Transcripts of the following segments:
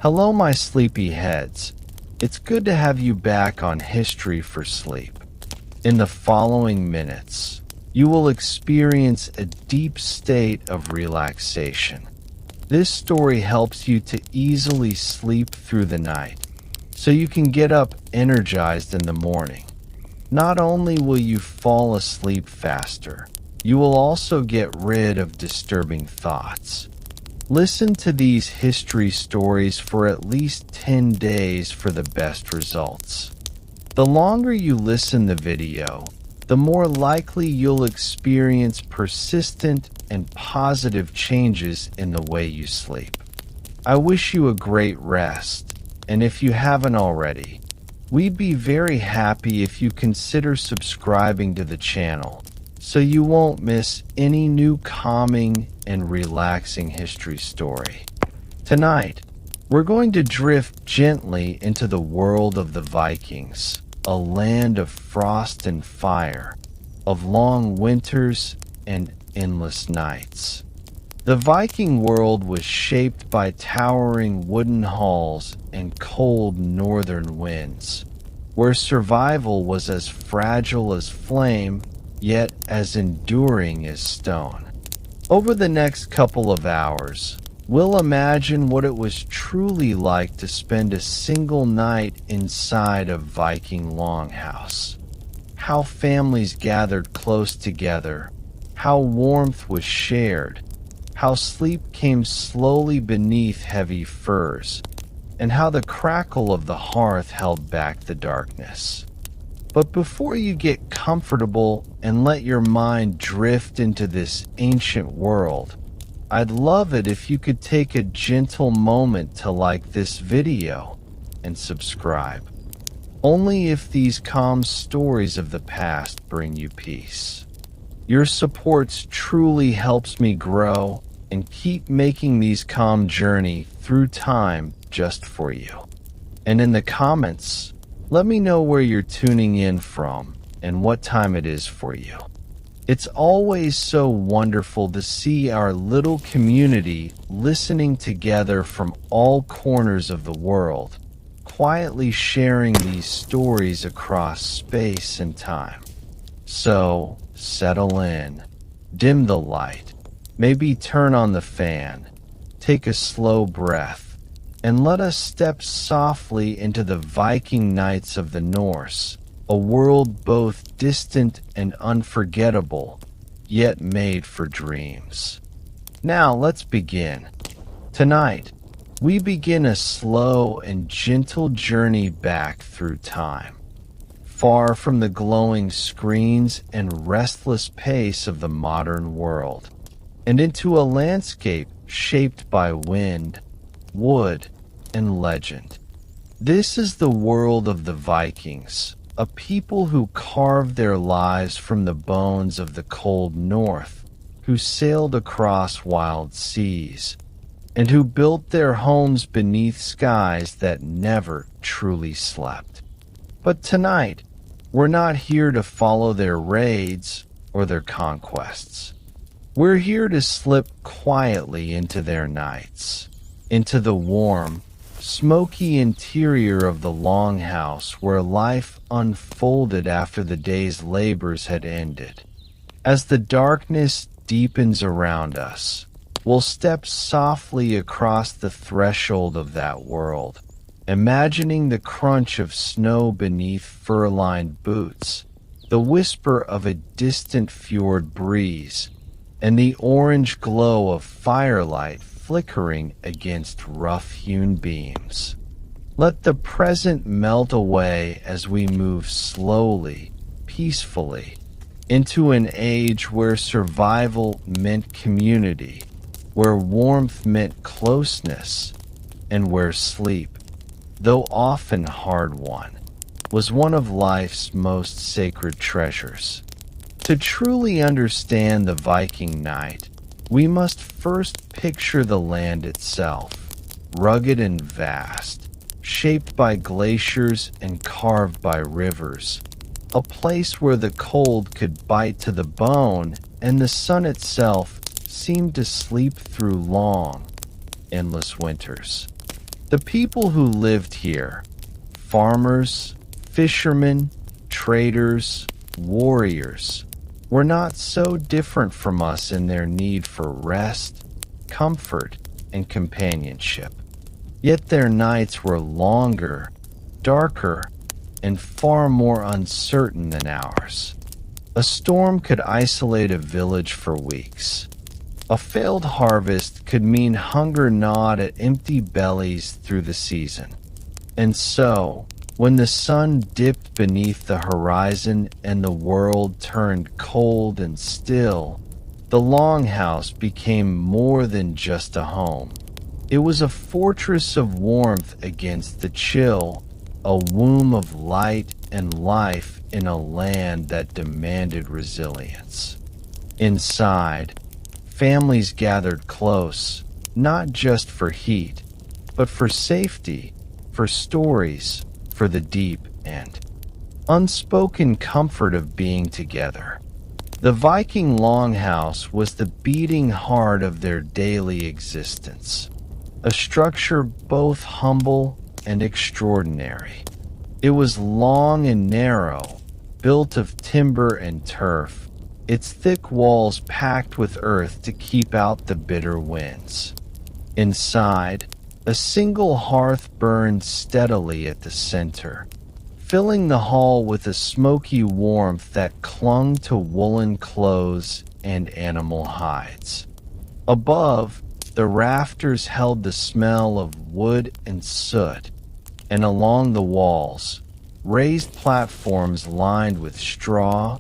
Hello, my sleepy heads. It's good to have you back on History for Sleep. In the following minutes, you will experience a deep state of relaxation. This story helps you to easily sleep through the night, so you can get up energized in the morning. Not only will you fall asleep faster, you will also get rid of disturbing thoughts. Listen to these history stories for at least 10 days for the best results. The longer you listen to the video, the more likely you'll experience persistent and positive changes in the way you sleep. I wish you a great rest, and if you haven't already, we'd be very happy if you consider subscribing to the channel so you won't miss any new calming and relaxing history story. Tonight, we're going to drift gently into the world of the Vikings, a land of frost and fire, of long winters and endless nights. The Viking world was shaped by towering wooden halls and cold northern winds, where survival was as fragile as flame, yet as enduring as stone. Over the next couple of hours, we'll imagine what it was truly like to spend a single night inside a Viking longhouse. How families gathered close together, how warmth was shared, how sleep came slowly beneath heavy furs, and how the crackle of the hearth held back the darkness. But before you get comfortable and let your mind drift into this ancient world, I'd love it if you could take a gentle moment to like this video and subscribe. Only if these calm stories of the past bring you peace. Your support truly helps me grow and keep making these calm journey through time just for you. And in the comments, let me know where you're tuning in from and what time it is for you. It's always so wonderful to see our little community listening together from all corners of the world, quietly sharing these stories across space and time. So, settle in, dim the light, maybe turn on the fan, take a slow breath, and let us step softly into the Viking nights of the Norse, a world both distant and unforgettable, yet made for dreams. Now let's begin. Tonight, we begin a slow and gentle journey back through time, far from the glowing screens and restless pace of the modern world, and into a landscape shaped by wind, wood, and legend. This is the world of the Vikings, a people who carved their lives from the bones of the cold north, who sailed across wild seas, and who built their homes beneath skies that never truly slept. But tonight, we're not here to follow their raids or their conquests. We're here to slip quietly into their nights, into the warm, smoky interior of the longhouse where life unfolded after the day's labors had ended. As the darkness deepens around us, we'll step softly across the threshold of that world, imagining the crunch of snow beneath fur-lined boots, the whisper of a distant fjord breeze, and the orange glow of firelight flickering against rough-hewn beams. Let the present melt away as we move slowly, peacefully, into an age where survival meant community, where warmth meant closeness, and where sleep, though often hard-won, was one of life's most sacred treasures. To truly understand the Viking night, we must first picture the land itself, rugged and vast, shaped by glaciers and carved by rivers, a place where the cold could bite to the bone and the sun itself seemed to sleep through long, endless winters. The people who lived here, farmers, fishermen, traders, warriors, were not so different from us in their need for rest, comfort, and companionship. Yet their nights were longer, darker, and far more uncertain than ours. A storm could isolate a village for weeks. A failed harvest could mean hunger gnawed at empty bellies through the season. And so, when the sun dipped beneath the horizon and the world turned cold and still, the Longhouse became more than just a home. It was a fortress of warmth against the chill, a womb of light and life in a land that demanded resilience. Inside, families gathered close, not just for heat, but for safety, for stories, for the deep and unspoken comfort of being together. The Viking Longhouse was the beating heart of their daily existence, a structure both humble and extraordinary. It was long and narrow, built of timber and turf, its thick walls packed with earth to keep out the bitter winds. Inside, a single hearth burned steadily at the center, filling the hall with a smoky warmth that clung to woolen clothes and animal hides. Above, the rafters held the smell of wood and soot, and along the walls, raised platforms lined with straw,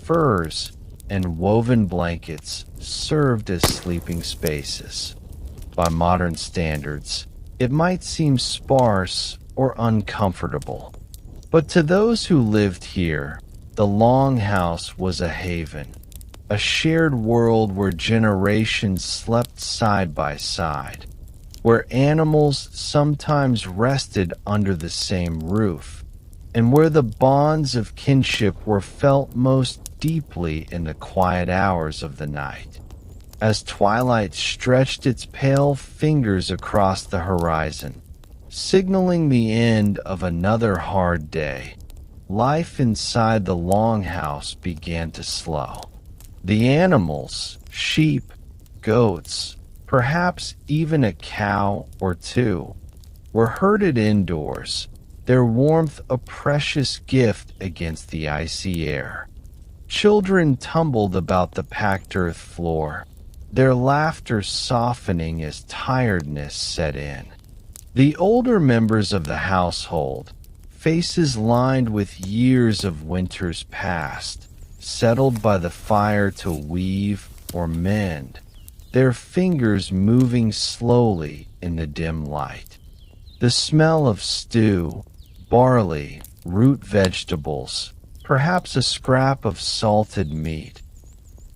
furs, and woven blankets served as sleeping spaces. By modern standards, it might seem sparse or uncomfortable, but to those who lived here, the Longhouse was a haven, a shared world where generations slept side by side, where animals sometimes rested under the same roof, and where the bonds of kinship were felt most deeply in the quiet hours of the night. As twilight stretched its pale fingers across the horizon, signaling the end of another hard day, life inside the Longhouse began to slow. The animals, sheep, goats, perhaps even a cow or two, were herded indoors, their warmth a precious gift against the icy air. Children tumbled about the packed earth floor, their laughter softening as tiredness set in. The older members of the household, faces lined with years of winters past, settled by the fire to weave or mend, their fingers moving slowly in the dim light. The smell of stew, barley, root vegetables, perhaps a scrap of salted meat,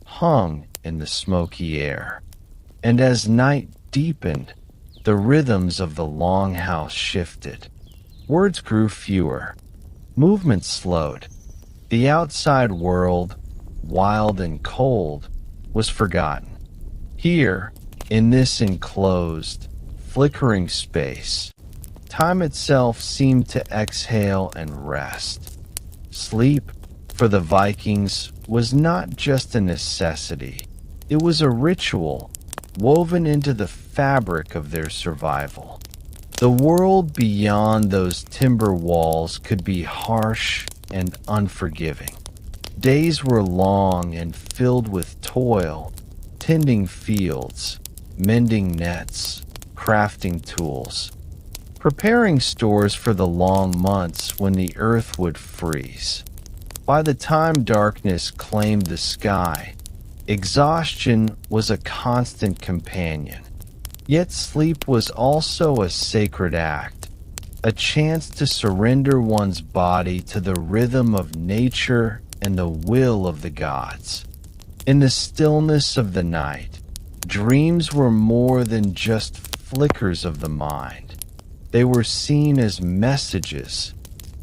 hung in the smoky air. And as night deepened, the rhythms of the Longhouse shifted. Words grew fewer, movement slowed. The outside world, wild and cold, was forgotten. Here, in this enclosed, flickering space, time itself seemed to exhale and rest. Sleep, for the Vikings, was not just a necessity. It was a ritual woven into the fabric of their survival. The world beyond those timber walls could be harsh and unforgiving. Days were long and filled with toil, tending fields, mending nets, crafting tools, preparing stores for the long months when the earth would freeze. By the time darkness claimed the sky, exhaustion was a constant companion. Yet sleep was also a sacred act, a chance to surrender one's body to the rhythm of nature and the will of the gods. In the stillness of the night, dreams were more than just flickers of the mind. They were seen as messages,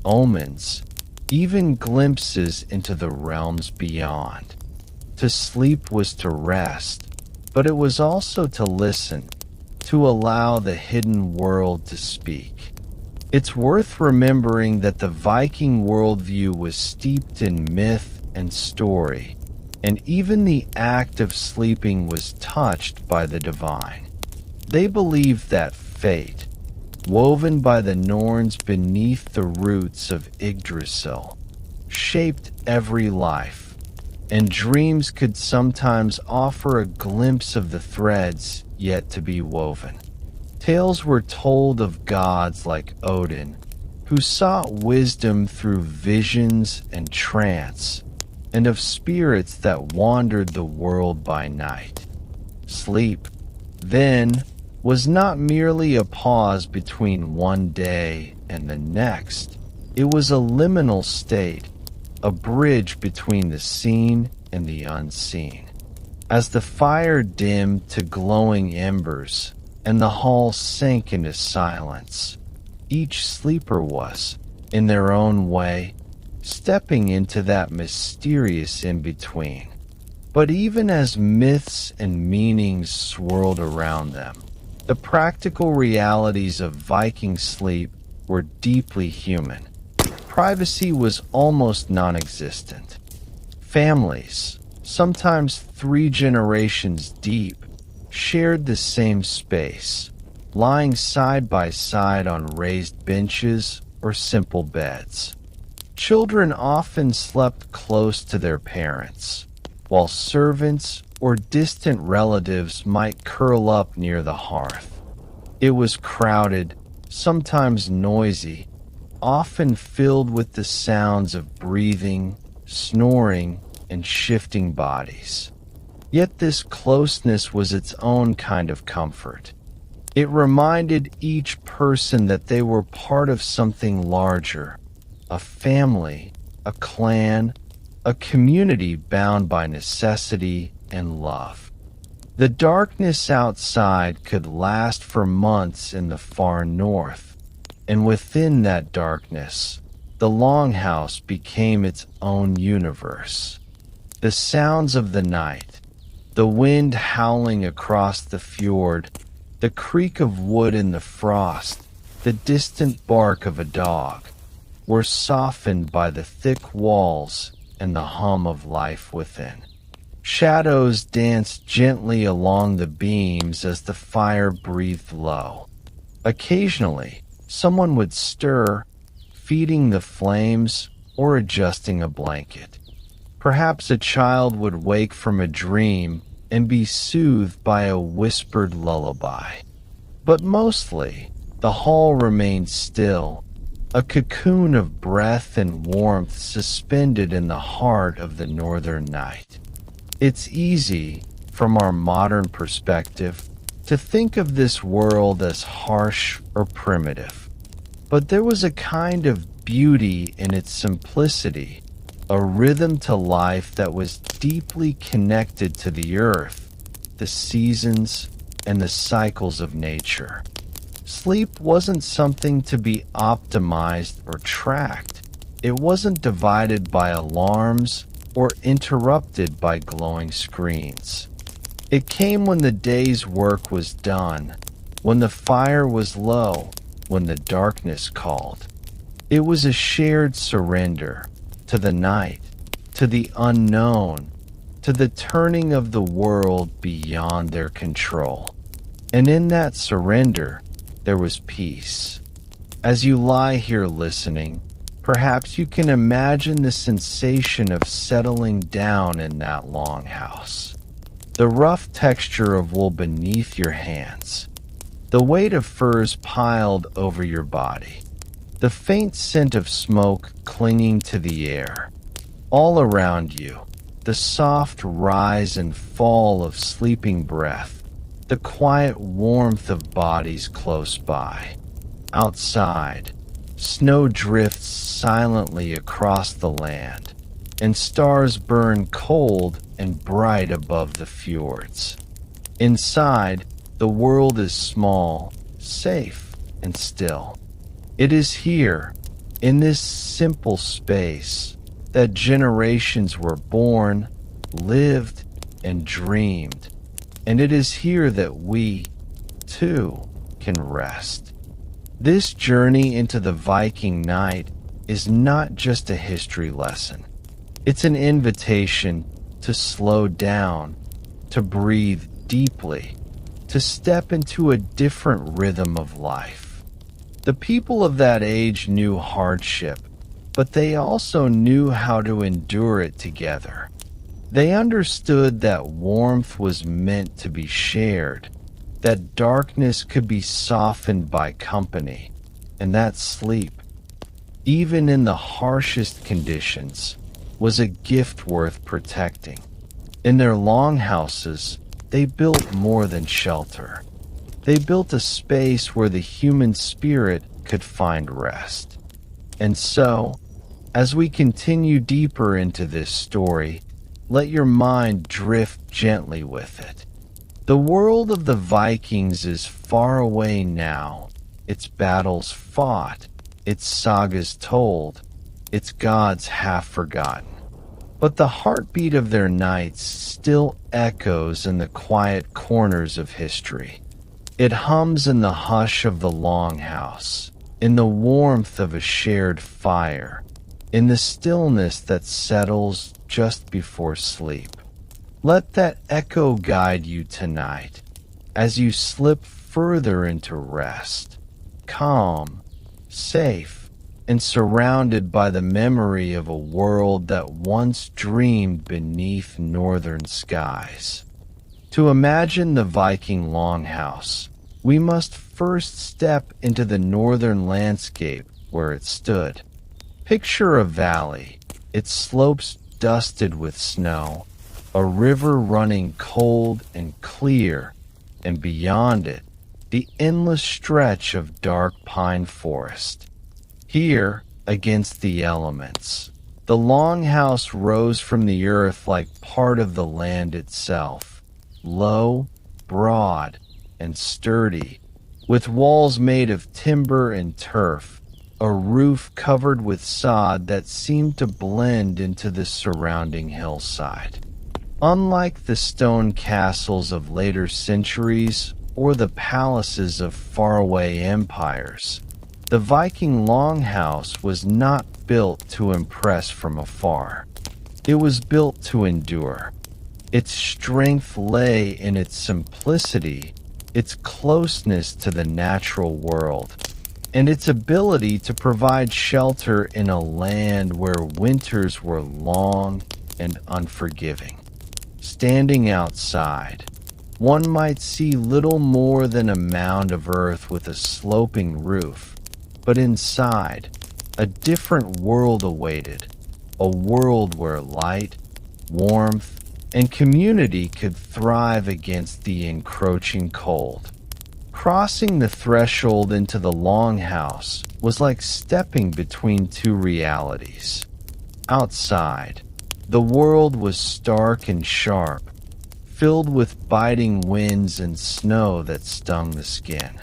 omens, even glimpses into the realms beyond. To sleep was to rest, but it was also to listen, to allow the hidden world to speak. It's worth remembering that the Viking worldview was steeped in myth and story, and even the act of sleeping was touched by the divine. They believed that fate, woven by the Norns beneath the roots of Yggdrasil, shaped every life, and dreams could sometimes offer a glimpse of the threads yet to be woven. Tales were told of gods like Odin, who sought wisdom through visions and trance, and of spirits that wandered the world by night. Sleep, then, was not merely a pause between one day and the next. It was a liminal state, a bridge between the seen and the unseen. As the fire dimmed to glowing embers and the hall sank into silence, each sleeper was, in their own way, stepping into that mysterious in-between. But even as myths and meanings swirled around them, the practical realities of Viking sleep were deeply human. Privacy was almost non-existent. Families, sometimes 3 generations deep, shared the same space, lying side by side on raised benches or simple beds. Children often slept close to their parents, while servants or distant relatives might curl up near the hearth. It was crowded, sometimes noisy, often filled with the sounds of breathing, snoring, and shifting bodies. Yet this closeness was its own kind of comfort. It reminded each person that they were part of something larger, a family, a clan, a community bound by necessity and love. The darkness outside could last for months in the far north, and within that darkness, the Longhouse became its own universe. The sounds of the night, the wind howling across the fjord, the creak of wood in the frost, the distant bark of a dog, were softened by the thick walls and the hum of life within. Shadows danced gently along the beams as the fire breathed low. Occasionally, someone would stir, feeding the flames or adjusting a blanket. Perhaps a child would wake from a dream and be soothed by a whispered lullaby. But mostly, the hall remained still, a cocoon of breath and warmth suspended in the heart of the northern night. It's easy, from our modern perspective, to think of this world as harsh or primitive. But there was a kind of beauty in its simplicity, a rhythm to life that was deeply connected to the earth, the seasons, and the cycles of nature. Sleep wasn't something to be optimized or tracked. It wasn't divided by alarms or interrupted by glowing screens. It came when the day's work was done, when the fire was low, when the darkness called. It was a shared surrender to the night, to the unknown, to the turning of the world beyond their control. And in that surrender, there was peace. As you lie here listening, perhaps you can imagine the sensation of settling down in that longhouse. The rough texture of wool beneath your hands, the weight of furs piled over your body, the faint scent of smoke clinging to the air. All around you, the soft rise and fall of sleeping breath, the quiet warmth of bodies close by. Outside, snow drifts silently across the land, and stars burn cold and bright above the fjords. Inside, the world is small, safe, and still. It is here, in this simple space, that generations were born, lived, and dreamed. And it is here that we, too, can rest. This journey into the Viking night is not just a history lesson. It's an invitation to slow down, to breathe deeply, to step into a different rhythm of life. The people of that age knew hardship, but they also knew how to endure it together. They understood that warmth was meant to be shared, that darkness could be softened by company, and that sleep, even in the harshest conditions, was a gift worth protecting. In their longhouses, they built more than shelter. They built a space where the human spirit could find rest. And so, as we continue deeper into this story, let your mind drift gently with it. The world of the Vikings is far away now, its battles fought, its sagas told, its gods half forgotten. But the heartbeat of their nights still echoes in the quiet corners of history. It hums in the hush of the longhouse, in the warmth of a shared fire, in the stillness that settles just before sleep. Let that echo guide you tonight as you slip further into rest, calm, safe, and surrounded by the memory of a world that once dreamed beneath northern skies. To imagine the Viking longhouse, we must first step into the northern landscape where it stood. Picture a valley, its slopes dusted with snow, a river running cold and clear, and beyond it, the endless stretch of dark pine forest. Here, against the elements, the longhouse rose from the earth like part of the land itself, low, broad, and sturdy, with walls made of timber and turf, a roof covered with sod that seemed to blend into the surrounding hillside. Unlike the stone castles of later centuries or the palaces of faraway empires, the Viking longhouse was not built to impress from afar. It was built to endure. Its strength lay in its simplicity, its closeness to the natural world, and its ability to provide shelter in a land where winters were long and unforgiving. Standing outside, one might see little more than a mound of earth with a sloping roof, but inside, a different world awaited, a world where light, warmth, and community could thrive against the encroaching cold. Crossing the threshold into the longhouse was like stepping between two realities. Outside, the world was stark and sharp, filled with biting winds and snow that stung the skin.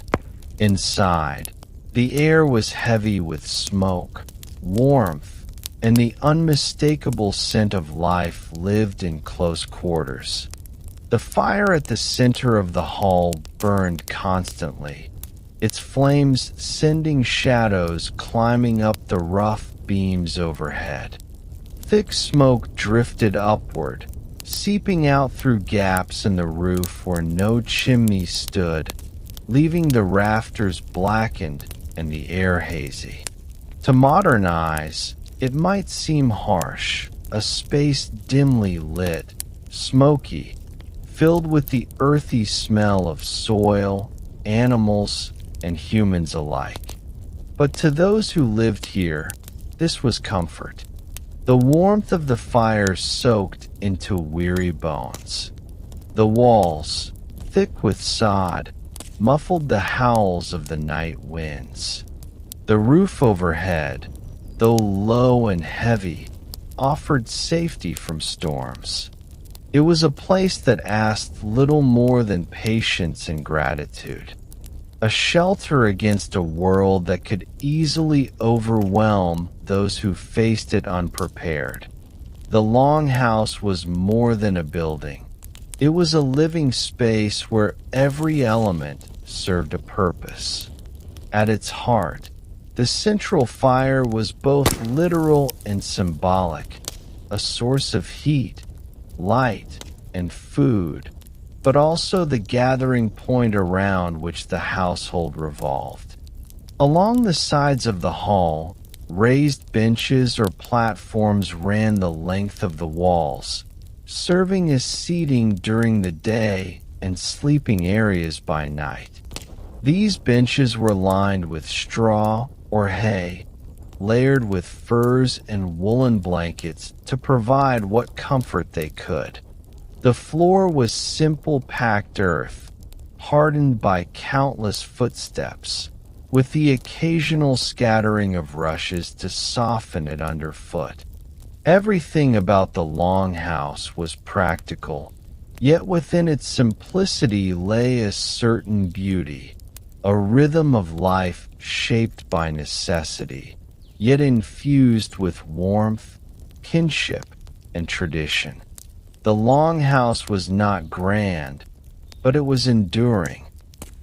Inside, the air was heavy with smoke, warmth, and the unmistakable scent of life lived in close quarters. The fire at the center of the hall burned constantly, its flames sending shadows climbing up the rough beams overhead. Thick smoke drifted upward, seeping out through gaps in the roof where no chimney stood, leaving the rafters blackened and the air hazy. To modern eyes, it might seem harsh, a space dimly lit, smoky, filled with the earthy smell of soil, animals, and humans alike. But to those who lived here, this was comfort. The warmth of the fire soaked into weary bones. The walls, thick with sod, muffled the howls of the night winds. The roof overhead, though low and heavy, offered safety from storms. It was a place that asked little more than patience and gratitude, a shelter against a world that could easily overwhelm those who faced it unprepared. The longhouse was more than a building. It was a living space where every element, served a purpose. At its heart, the central fire was both literal and symbolic, a source of heat, light, and food, but also the gathering point around which the household revolved. Along the sides of the hall, raised benches or platforms ran the length of the walls, serving as seating during the day and sleeping areas by night. These benches were lined with straw or hay, layered with furs and woolen blankets to provide what comfort they could. The floor was simple packed earth, hardened by countless footsteps, with the occasional scattering of rushes to soften it underfoot. Everything about the longhouse was practical, yet within its simplicity lay a certain beauty, a rhythm of life shaped by necessity, yet infused with warmth, kinship, and tradition. The longhouse was not grand, but it was enduring,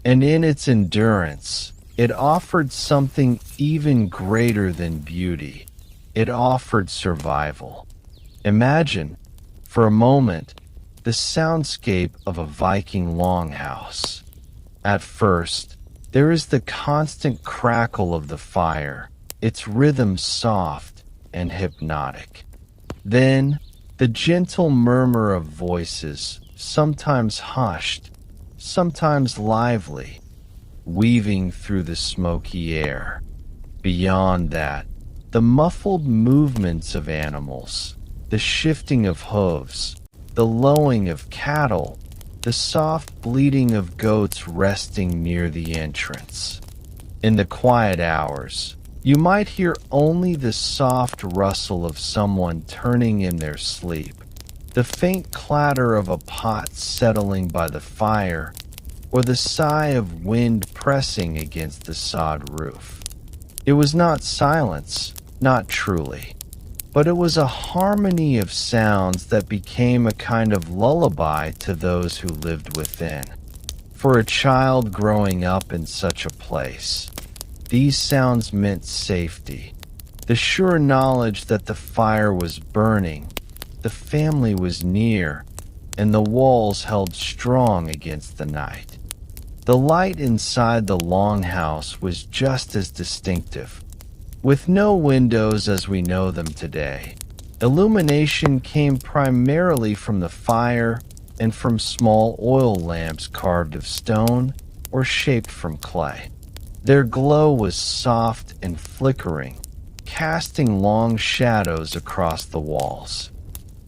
and in its endurance, it offered something even greater than beauty. It offered survival. Imagine, for a moment, the soundscape of a Viking longhouse. At first, there is the constant crackle of the fire, its rhythm soft and hypnotic. Then, the gentle murmur of voices, sometimes hushed, sometimes lively, weaving through the smoky air. Beyond that, the muffled movements of animals, the shifting of hooves, the lowing of cattle, the soft bleating of goats resting near the entrance. In the quiet hours, you might hear only the soft rustle of someone turning in their sleep, the faint clatter of a pot settling by the fire, or the sigh of wind pressing against the sod roof. It was not silence, not truly, but it was a harmony of sounds that became a kind of lullaby to those who lived within. For a child growing up in such a place, these sounds meant safety, the sure knowledge that the fire was burning, the family was near, and the walls held strong against the night. The light inside the longhouse was just as distinctive. With no windows as we know them today, illumination came primarily from the fire and from small oil lamps carved of stone or shaped from clay. Their glow was soft and flickering, casting long shadows across the walls.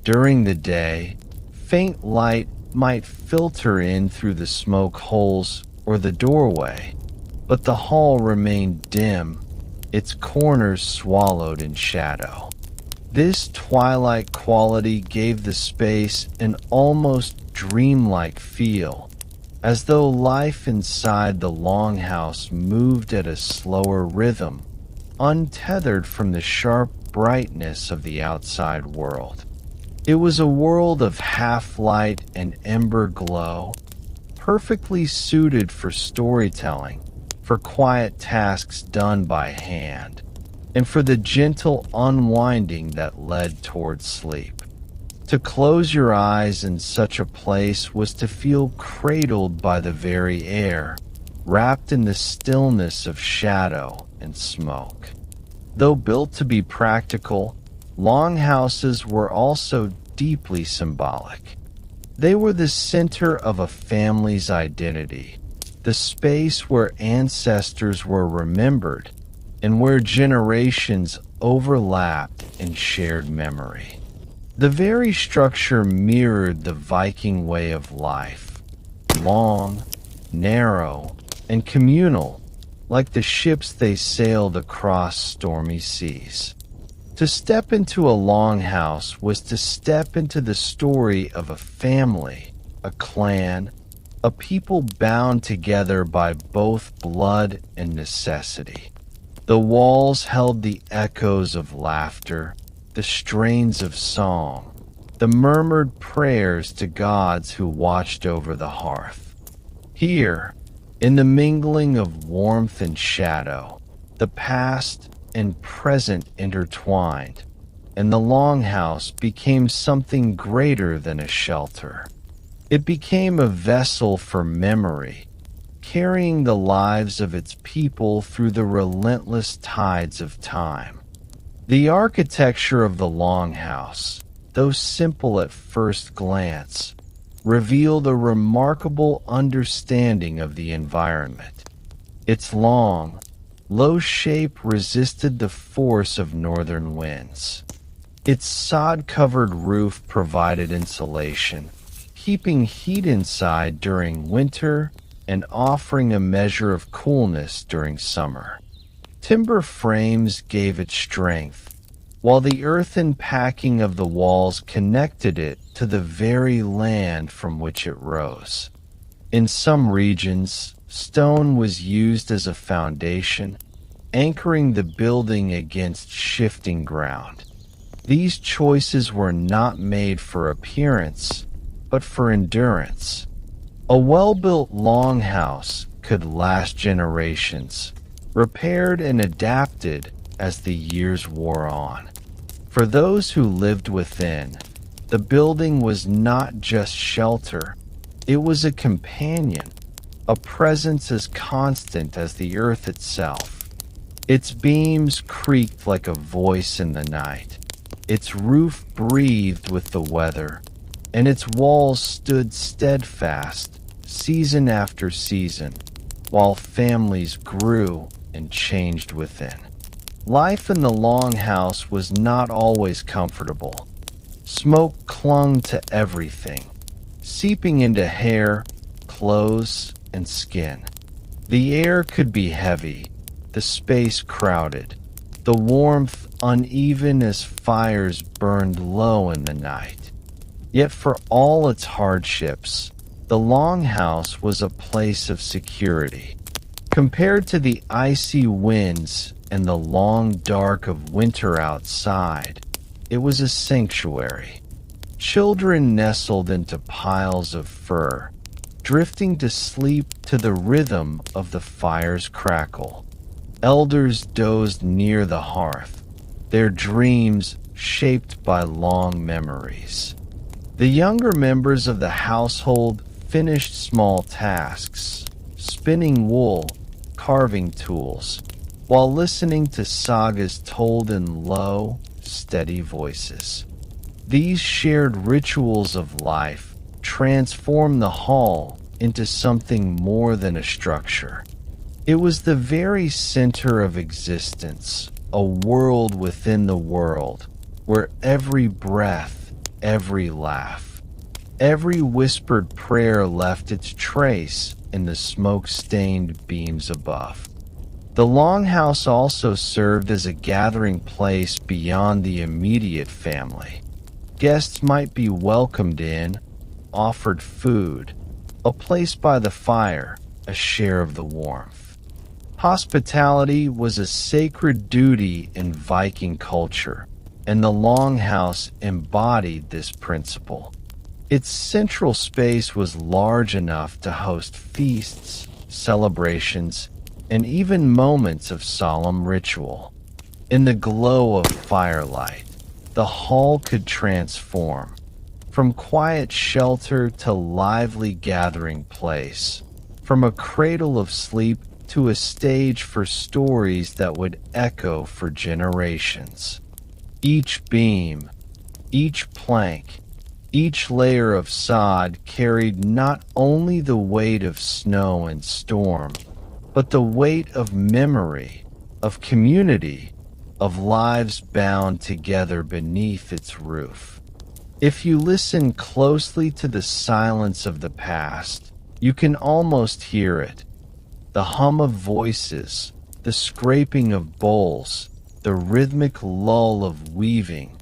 During the day, faint light might filter in through the smoke holes or the doorway, but the hall remained dim, its corners swallowed in shadow. This twilight quality gave the space an almost dreamlike feel, as though life inside the longhouse moved at a slower rhythm, untethered from the sharp brightness of the outside world. It was a world of half-light and ember glow, perfectly suited for storytelling, for quiet tasks done by hand, and for the gentle unwinding that led toward sleep. To close your eyes in such a place was to feel cradled by the very air, wrapped in the stillness of shadow and smoke. Though built to be practical, longhouses were also deeply symbolic. They were the center of a family's identity, the space where ancestors were remembered and where generations overlapped in shared memory. The very structure mirrored the Viking way of life, long, narrow, and communal, like the ships they sailed across stormy seas. To step into a longhouse was to step into the story of a family, a clan, a people bound together by both blood and necessity. The walls held the echoes of laughter, the strains of song, the murmured prayers to gods who watched over the hearth. Here, In the mingling of warmth and shadow, the past and present intertwined, and the longhouse became something greater than a shelter. It became a vessel for memory, carrying the lives of its people through the relentless tides of time. The architecture of the longhouse, though simple at first glance, revealed a remarkable understanding of the environment. Its long, low shape resisted the force of northern winds. Its sod-covered roof provided insulation, keeping heat inside during winter and offering a measure of coolness during summer. Timber frames gave it strength, while the earthen packing of the walls connected it to the very land from which it rose. In some regions, stone was used as a foundation, anchoring the building against shifting ground. These choices were not made for appearance, but for endurance. A well-built longhouse could last generations, repaired and adapted as the years wore on. For those who lived within, the building was not just shelter, it was a companion, a presence as constant as the earth itself. Its beams creaked like a voice in the night, its roof breathed with the weather, and its walls stood steadfast, season after season, while families grew and changed within. Life in the longhouse was not always comfortable. Smoke clung to everything, seeping into hair, clothes, and skin. The air could be heavy, the space crowded, the warmth uneven as fires burned low in the night. Yet for all its hardships, the longhouse was a place of security. Compared to the icy winds and the long dark of winter outside, it was a sanctuary. Children nestled into piles of fur, drifting to sleep to the rhythm of the fire's crackle. Elders dozed near the hearth, their dreams shaped by long memories. The younger members of the household finished small tasks, spinning wool, carving tools, while listening to sagas told in low, steady voices. These shared rituals of life transformed the hall into something more than a structure. It was the very center of existence, a world within the world, where every breath, every laugh, every whispered prayer left its trace in the smoke-stained beams above. The longhouse also served as a gathering place beyond the immediate family. Guests might be welcomed in, offered food, a place by the fire, a share of the warmth. Hospitality was a sacred duty in Viking culture, and the longhouse embodied this principle. Its central space was large enough to host feasts, celebrations, and even moments of solemn ritual. In the glow of firelight, the hall could transform, from quiet shelter to lively gathering place, from a cradle of sleep to a stage for stories that would echo for generations. Each beam, each plank, each layer of sod carried not only the weight of snow and storm, but the weight of memory, of community, of lives bound together beneath its roof. If you listen closely to the silence of the past, you can almost hear it. The hum of voices, the scraping of bowls, the rhythmic lull of weaving,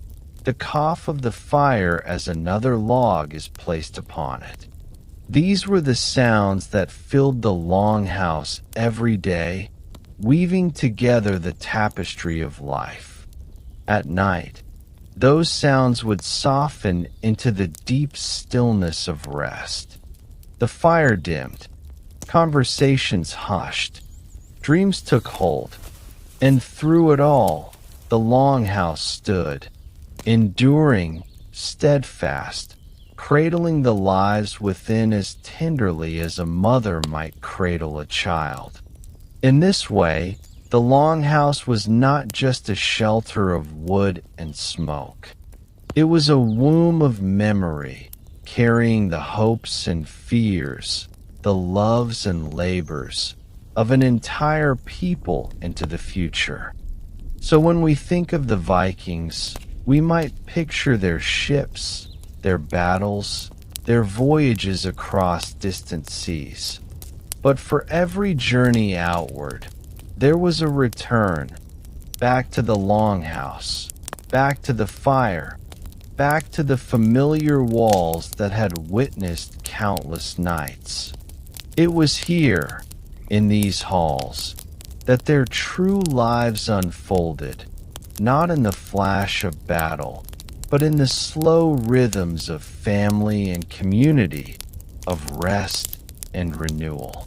the cough of the fire as another log is placed upon it. These were the sounds that filled the longhouse every day, weaving together the tapestry of life. At night, those sounds would soften into the deep stillness of rest. The fire dimmed, Conversations hushed. Dreams took hold. And through it all, the Longhouse stood, enduring, steadfast, cradling the lives within as tenderly as a mother might cradle a child. In this way, the Longhouse was not just a shelter of wood and smoke. It was a womb of memory, carrying the hopes and fears, the loves and labors of an entire people into the future. So when we think of the Vikings, we might picture their ships, their battles, their voyages across distant seas. But for every journey outward, there was a return, back to the Longhouse, back to the fire, back to the familiar walls that had witnessed countless nights. It was here, in these halls, that their true lives unfolded, not in the flash of battle, but in the slow rhythms of family and community, of rest and renewal.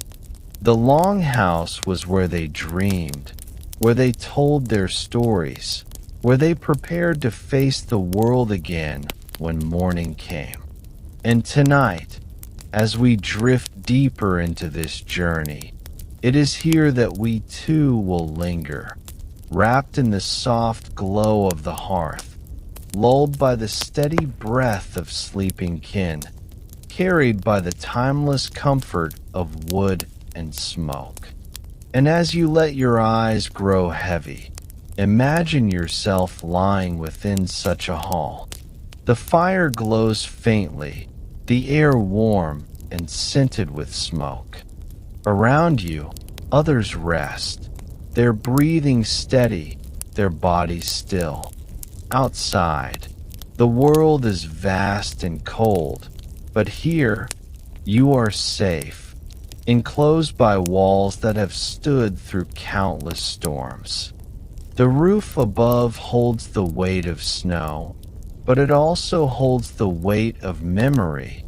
The Longhouse was where they dreamed, where they told their stories, where they prepared to face the world again when morning came. And tonight, as we drift deeper into this journey, it is here that we too will linger, wrapped in the soft glow of the hearth, lulled by the steady breath of sleeping kin, carried by the timeless comfort of wood and smoke. And as you let your eyes grow heavy, imagine yourself lying within such a hall. The fire glows faintly, the air warm and scented with smoke. Around you, others rest, their breathing steady, their bodies still. Outside, the world is vast and cold, but here, you are safe, enclosed by walls that have stood through countless storms. The roof above holds the weight of snow, but it also holds the weight of memory,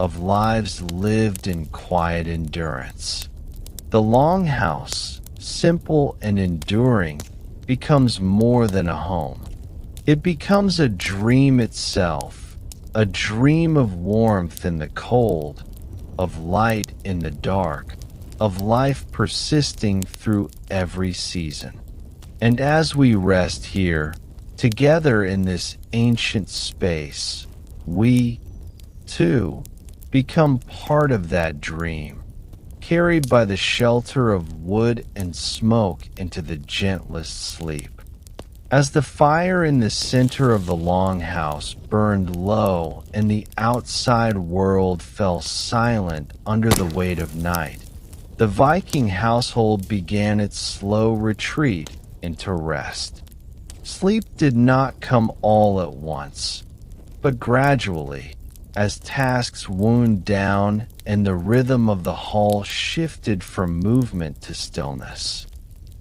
of lives lived in quiet endurance. The Longhouse, simple and enduring, becomes more than a home. It becomes a dream itself, a dream of warmth in the cold, of light in the dark, of life persisting through every season. And as we rest here, together in this ancient space, we, too, become part of that dream, carried by the shelter of wood and smoke into the gentlest sleep. As the fire in the center of the Longhouse burned low and the outside world fell silent under the weight of night, the Viking household began its slow retreat into rest. Sleep did not come all at once, but gradually, as tasks wound down and the rhythm of the hall shifted from movement to stillness.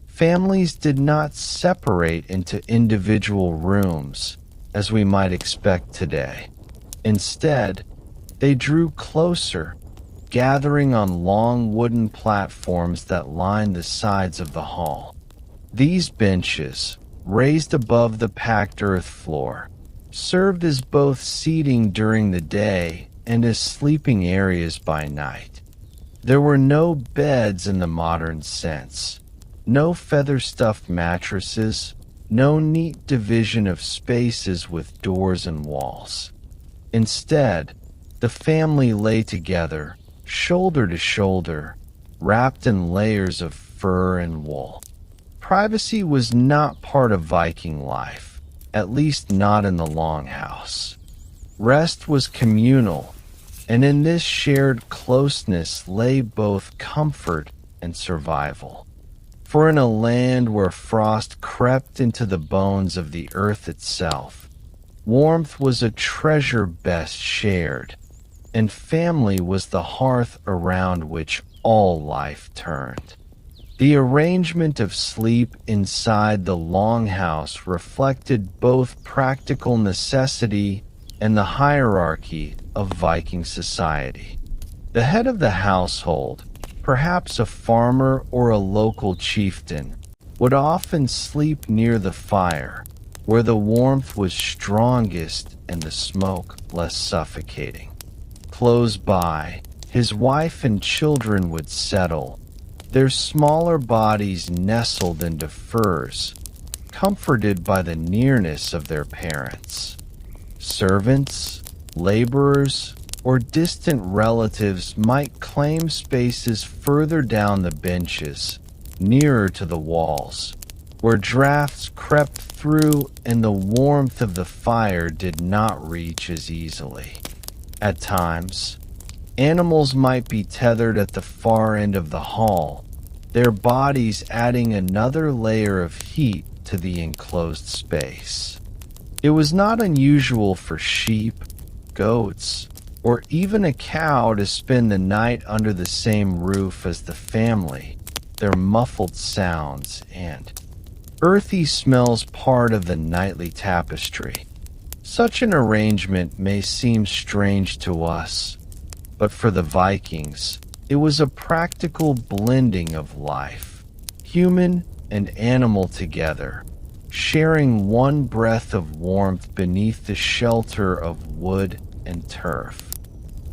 Families did not separate into individual rooms, as we might expect today. Instead, they drew closer, gathering on long wooden platforms that lined the sides of the hall. These benches, raised above the packed earth floor, served as both seating during the day and as sleeping areas by night. There were no beds in the modern sense, no feather-stuffed mattresses, no neat division of spaces with doors and walls. Instead, the family lay together, shoulder to shoulder, wrapped in layers of fur and wool. Privacy was not part of Viking life, at least not in the Longhouse. Rest was communal, and in this shared closeness lay both comfort and survival. For in a land where frost crept into the bones of the earth itself, warmth was a treasure best shared, and family was the hearth around which all life turned. The arrangement of sleep inside the Longhouse reflected both practical necessity and the hierarchy of Viking society. The head of the household, perhaps a farmer or a local chieftain, would often sleep near the fire, where the warmth was strongest and the smoke less suffocating. Close by, his wife and children would settle, their smaller bodies nestled into furs, comforted by the nearness of their parents. Servants, laborers, or distant relatives might claim spaces further down the benches, nearer to the walls, where drafts crept through and the warmth of the fire did not reach as easily. At times, animals might be tethered at the far end of the hall, their bodies adding another layer of heat to the enclosed space. It was not unusual for sheep, goats, or even a cow to spend the night under the same roof as the family, their muffled sounds and earthy smells part of the nightly tapestry. Such an arrangement may seem strange to us, but for the Vikings, it was a practical blending of life, human and animal together, sharing one breath of warmth beneath the shelter of wood and turf.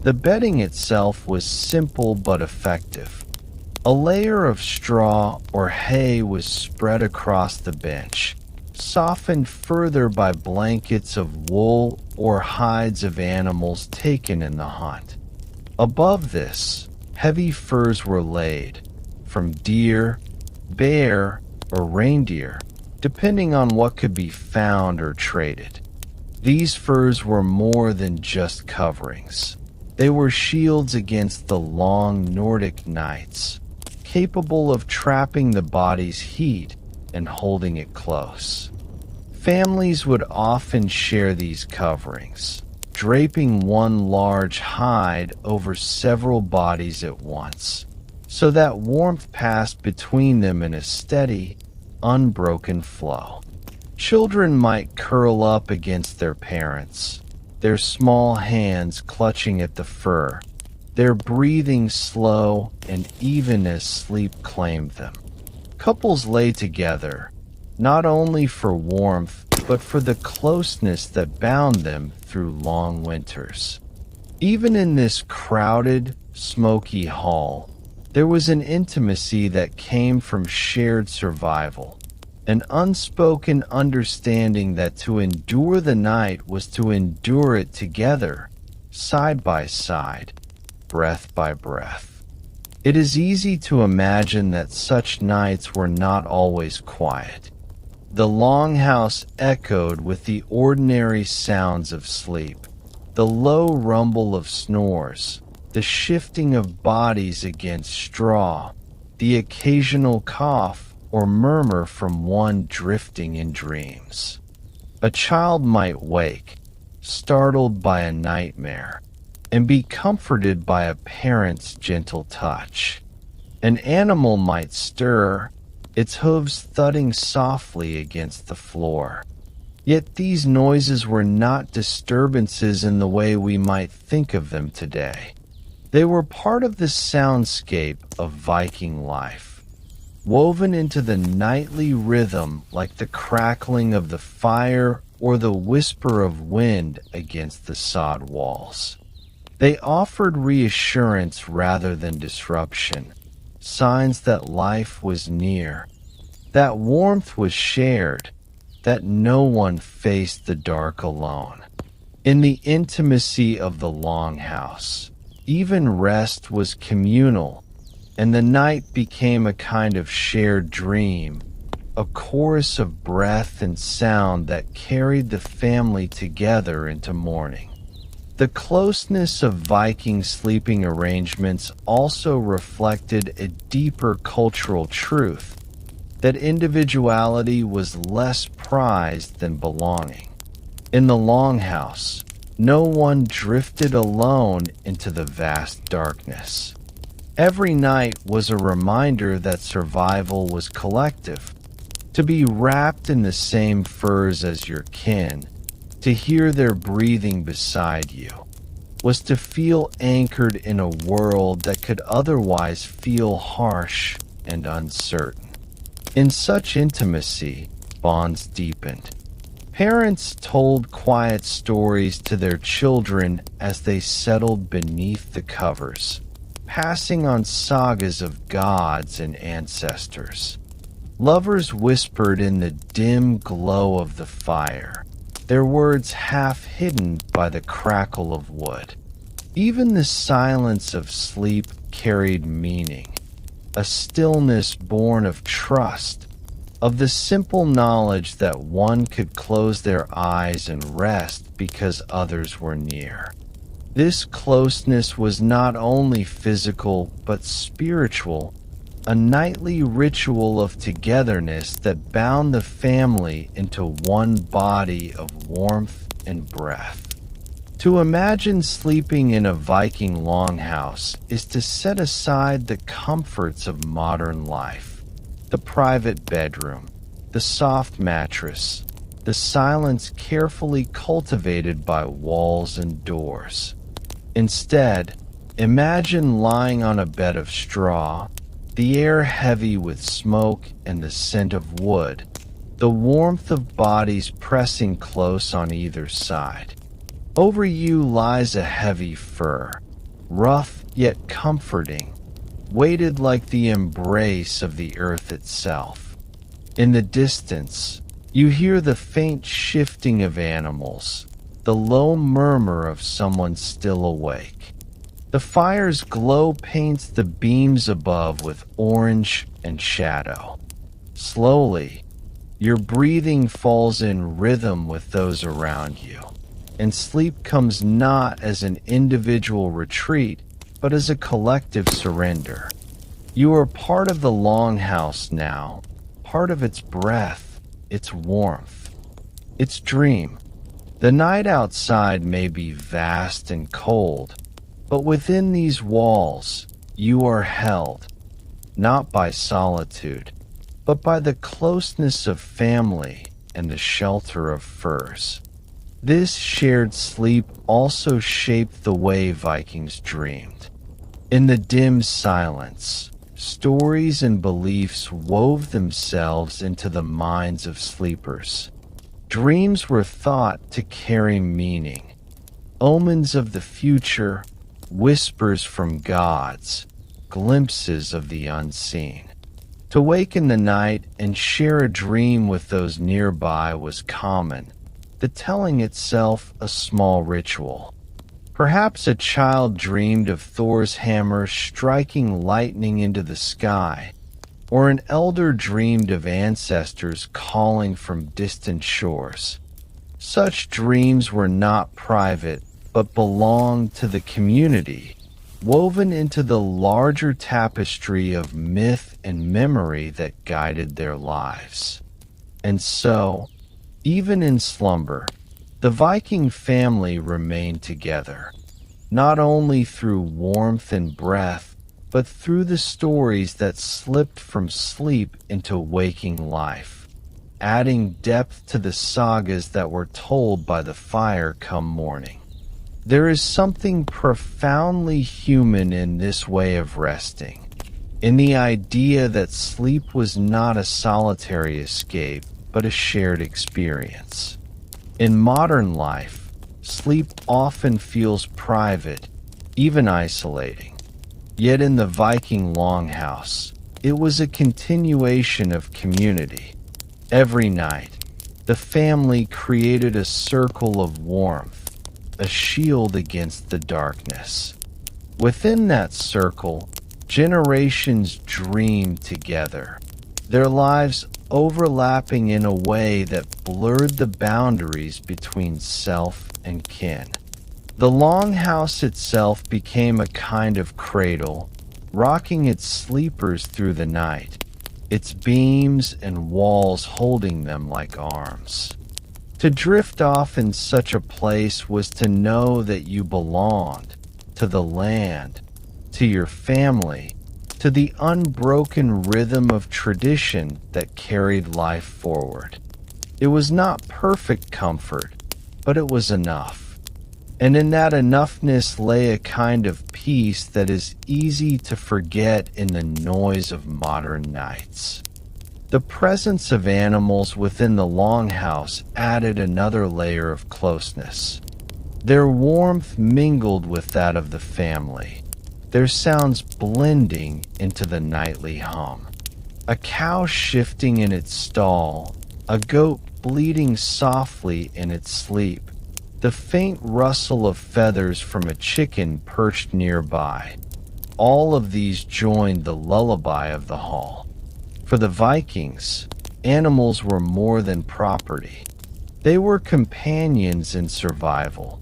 The bedding itself was simple but effective. A layer of straw or hay was spread across the bench, softened further by blankets of wool or hides of animals taken in the hunt. Above this, heavy furs were laid, from deer, bear, or reindeer, depending on what could be found or traded. These furs were more than just coverings. They were shields against the long Nordic nights, capable of trapping the body's heat and holding it close. Families would often share these coverings, draping one large hide over several bodies at once, so that warmth passed between them in a steady, unbroken flow. Children might curl up against their parents, their small hands clutching at the fur, their breathing slow and even as sleep claimed them. Couples lay together, not only for warmth, but for the closeness that bound them through long winters. Even in this crowded, smoky hall, there was an intimacy that came from shared survival, an unspoken understanding that to endure the night was to endure it together, side by side, breath by breath. It is easy to imagine that such nights were not always quiet. The longhouse echoed with the ordinary sounds of sleep, the low rumble of snores, the shifting of bodies against straw, the occasional cough or murmur from one drifting in dreams. A child might wake, startled by a nightmare, and be comforted by a parent's gentle touch. An animal might stir, its hooves thudding softly against the floor. Yet these noises were not disturbances in the way we might think of them today. They were part of the soundscape of Viking life, woven into the nightly rhythm like the crackling of the fire or the whisper of wind against the sod walls. They offered reassurance rather than disruption, signs that life was near, that warmth was shared, that no one faced the dark alone. In the intimacy of the longhouse, even rest was communal, and the night became a kind of shared dream, a chorus of breath and sound that carried the family together into morning. The closeness of Viking sleeping arrangements also reflected a deeper cultural truth, that individuality was less prized than belonging. In the longhouse, no one drifted alone into the vast darkness. Every night was a reminder that survival was collective, to be wrapped in the same furs as your kin, to hear their breathing beside you, was to feel anchored in a world that could otherwise feel harsh and uncertain. In such intimacy, bonds deepened. Parents told quiet stories to their children as they settled beneath the covers, passing on sagas of gods and ancestors. Lovers whispered in the dim glow of the fire, their words half hidden by the crackle of wood. Even the silence of sleep carried meaning, a stillness born of trust, of the simple knowledge that one could close their eyes and rest because others were near. This closeness was not only physical but spiritual, a nightly ritual of togetherness that bound the family into one body of warmth and breath. To imagine sleeping in a Viking longhouse is to set aside the comforts of modern life, the private bedroom, the soft mattress, the silence carefully cultivated by walls and doors. Instead, imagine lying on a bed of straw, the air heavy with smoke and the scent of wood, the warmth of bodies pressing close on either side. Over you lies a heavy fur, rough yet comforting, weighted like the embrace of the earth itself. In the distance, you hear the faint shifting of animals, the low murmur of someone still awake. The fire's glow paints the beams above with orange and shadow. Slowly, your breathing falls in rhythm with those around you, and sleep comes not as an individual retreat, but as a collective surrender. You are part of the longhouse now, part of its breath, its warmth, its dream. The night outside may be vast and cold, but within these walls, you are held, not by solitude, but by the closeness of family and the shelter of furs. This shared sleep also shaped the way Vikings dreamed. In the dim silence, stories and beliefs wove themselves into the minds of sleepers. Dreams were thought to carry meaning, omens of the future, whispers from gods, glimpses of the unseen. To wake in the night and share a dream with those nearby was common, the telling itself a small ritual. Perhaps a child dreamed of Thor's hammer striking lightning into the sky, or an elder dreamed of ancestors calling from distant shores. Such dreams were not private, but belonged to the community, woven into the larger tapestry of myth and memory that guided their lives. And so, even in slumber, the Viking family remained together, not only through warmth and breath, but through the stories that slipped from sleep into waking life, adding depth to the sagas that were told by the fire come morning. There is something profoundly human in this way of resting, in the idea that sleep was not a solitary escape, but a shared experience. In modern life, sleep often feels private, even isolating. Yet in the Viking longhouse, it was a continuation of community. Every night, the family created a circle of warmth, a shield against the darkness. Within that circle, generations dreamed together, their lives overlapping in a way that blurred the boundaries between self and kin. The longhouse itself became a kind of cradle, rocking its sleepers through the night, its beams and walls holding them like arms. To drift off in such a place was to know that you belonged to the land, to your family, to the unbroken rhythm of tradition that carried life forward. It was not perfect comfort, but it was enough. And in that enoughness lay a kind of peace that is easy to forget in the noise of modern nights. The presence of animals within the longhouse added another layer of closeness. Their warmth mingled with that of the family, their sounds blending into the nightly hum. A cow shifting in its stall, a goat bleating softly in its sleep, the faint rustle of feathers from a chicken perched nearby. All of these joined the lullaby of the hall. For the Vikings, animals were more than property. They were companions in survival,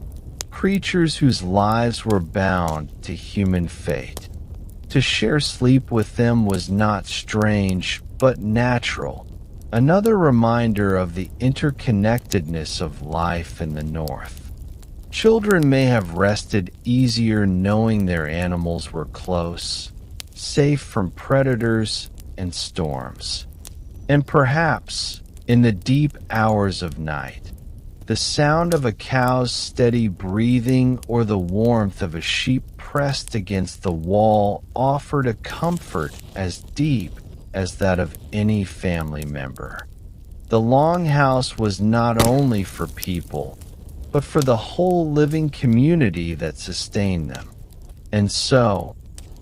creatures whose lives were bound to human fate. To share sleep with them was not strange, but natural, another reminder of the interconnectedness of life in the North. Children may have rested easier knowing their animals were close, safe from predators and storms. And perhaps, in the deep hours of night, the sound of a cow's steady breathing or the warmth of a sheep pressed against the wall offered a comfort as deep as that of any family member. The longhouse was not only for people, but for the whole living community that sustained them. And so,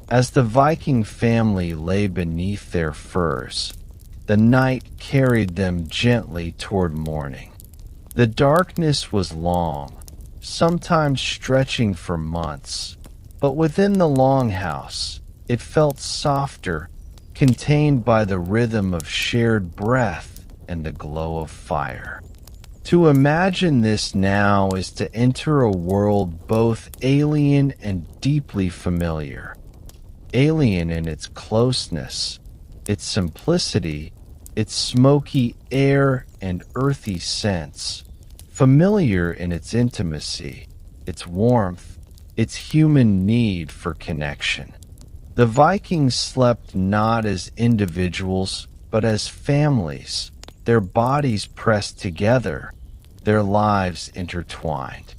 as the Viking family lay beneath their furs, the night carried them gently toward morning. The darkness was long, sometimes stretching for months, but within the longhouse, it felt softer, contained by the rhythm of shared breath and the glow of fire. To imagine this now is to enter a world both alien and deeply familiar. Alien in its closeness, its simplicity, its smoky air and earthy scents. Familiar in its intimacy, its warmth, its human need for connection. The Vikings slept not as individuals, but as families, their bodies pressed together, their lives intertwined.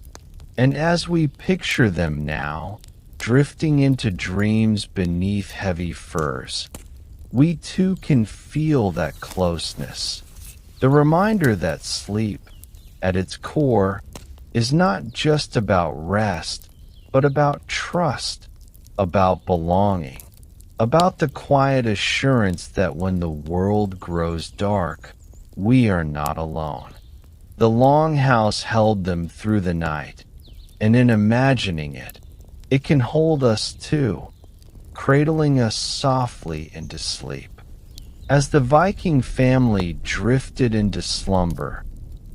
And as we picture them now, drifting into dreams beneath heavy furs, we too can feel that closeness, the reminder that sleep, at its core, is not just about rest, but about trust, about belonging, about the quiet assurance that when the world grows dark, we are not alone. The longhouse held them through the night, and in imagining it, it can hold us too, cradling us softly into sleep. As the Viking family drifted into slumber,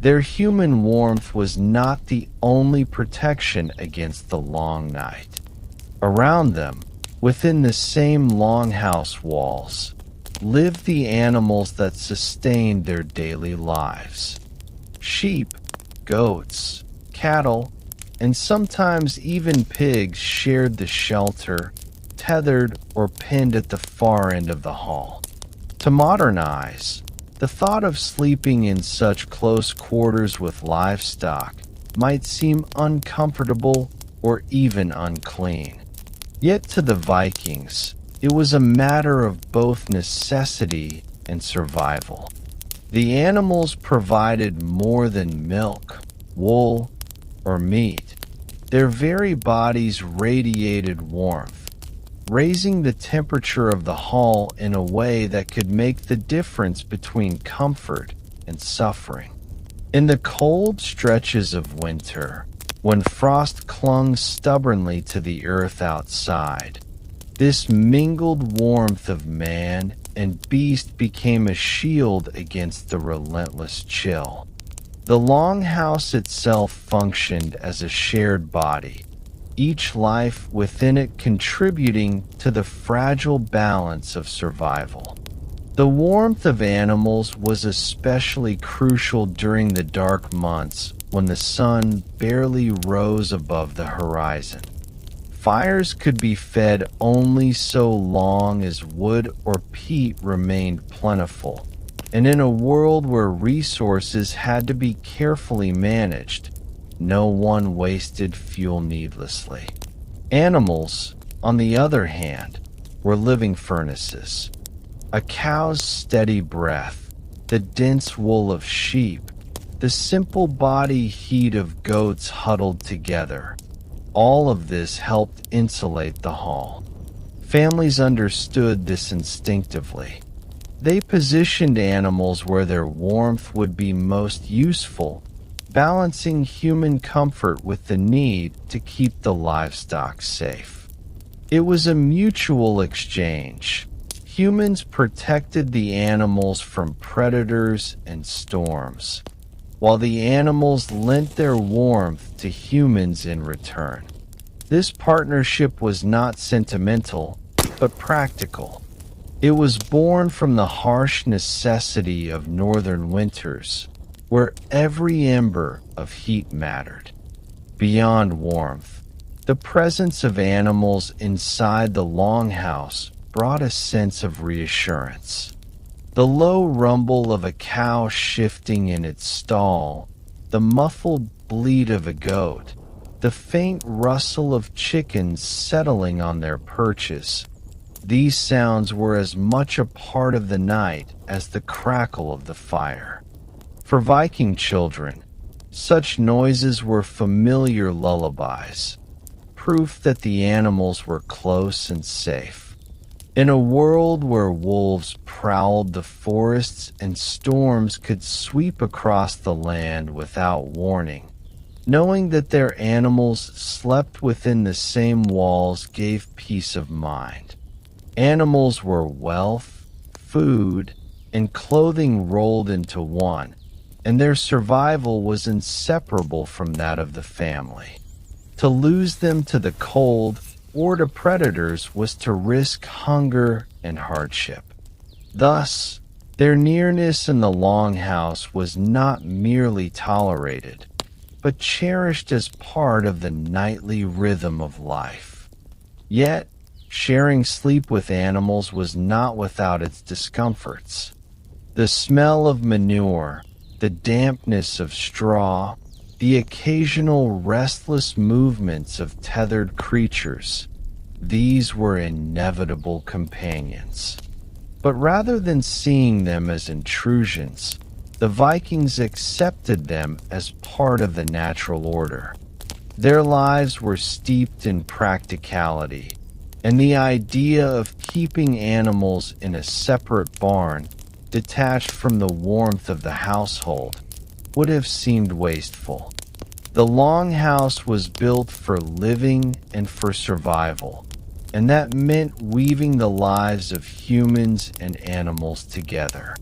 their human warmth was not the only protection against the long night. Around them, within the same longhouse walls, lived the animals that sustained their daily lives. Sheep, goats, cattle, and sometimes even pigs shared the shelter, tethered or pinned at the far end of the hall. To modern eyes, the thought of sleeping in such close quarters with livestock might seem uncomfortable or even unclean. Yet to the Vikings, it was a matter of both necessity and survival. The animals provided more than milk, wool, or meat. Their very bodies radiated warmth, raising the temperature of the hall in a way that could make the difference between comfort and suffering. In the cold stretches of winter, when frost clung stubbornly to the earth outside, this mingled warmth of man and beast became a shield against the relentless chill. The longhouse itself functioned as a shared body, each life within it contributing to the fragile balance of survival. The warmth of animals was especially crucial during the dark months when the sun barely rose above the horizon. Fires could be fed only so long as wood or peat remained plentiful, and in a world where resources had to be carefully managed, No one wasted fuel needlessly. Animals, on the other hand, were living furnaces. A cow's steady breath, the dense wool of sheep, the simple body heat of goats huddled together. All of this helped insulate the hall. Families understood this instinctively. They positioned animals where their warmth would be most useful, balancing human comfort with the need to keep the livestock safe. It was a mutual exchange. Humans protected the animals from predators and storms, while the animals lent their warmth to humans in return. This partnership was not sentimental, but practical. It was born from the harsh necessity of northern winters, where every ember of heat mattered. Beyond warmth, the presence of animals inside the longhouse brought a sense of reassurance. The low rumble of a cow shifting in its stall, the muffled bleat of a goat, the faint rustle of chickens settling on their perches. These sounds were as much a part of the night as the crackle of the fire. For Viking children, such noises were familiar lullabies, proof that the animals were close and safe. In a world where wolves prowled the forests and storms could sweep across the land without warning, knowing that their animals slept within the same walls gave peace of mind. Animals were wealth, food, and clothing rolled into one, and their survival was inseparable from that of the family. To lose them to the cold or to predators was to risk hunger and hardship. Thus, their nearness in the longhouse was not merely tolerated, but cherished as part of the nightly rhythm of life. Yet, sharing sleep with animals was not without its discomforts. The smell of manure, the dampness of straw, the occasional restless movements of tethered creatures, these were inevitable companions. But rather than seeing them as intrusions, the Vikings accepted them as part of the natural order. Their lives were steeped in practicality, and the idea of keeping animals in a separate barn, detached from the warmth of the household, would have seemed wasteful. The longhouse was built for living and for survival, and that meant weaving the lives of humans and animals together.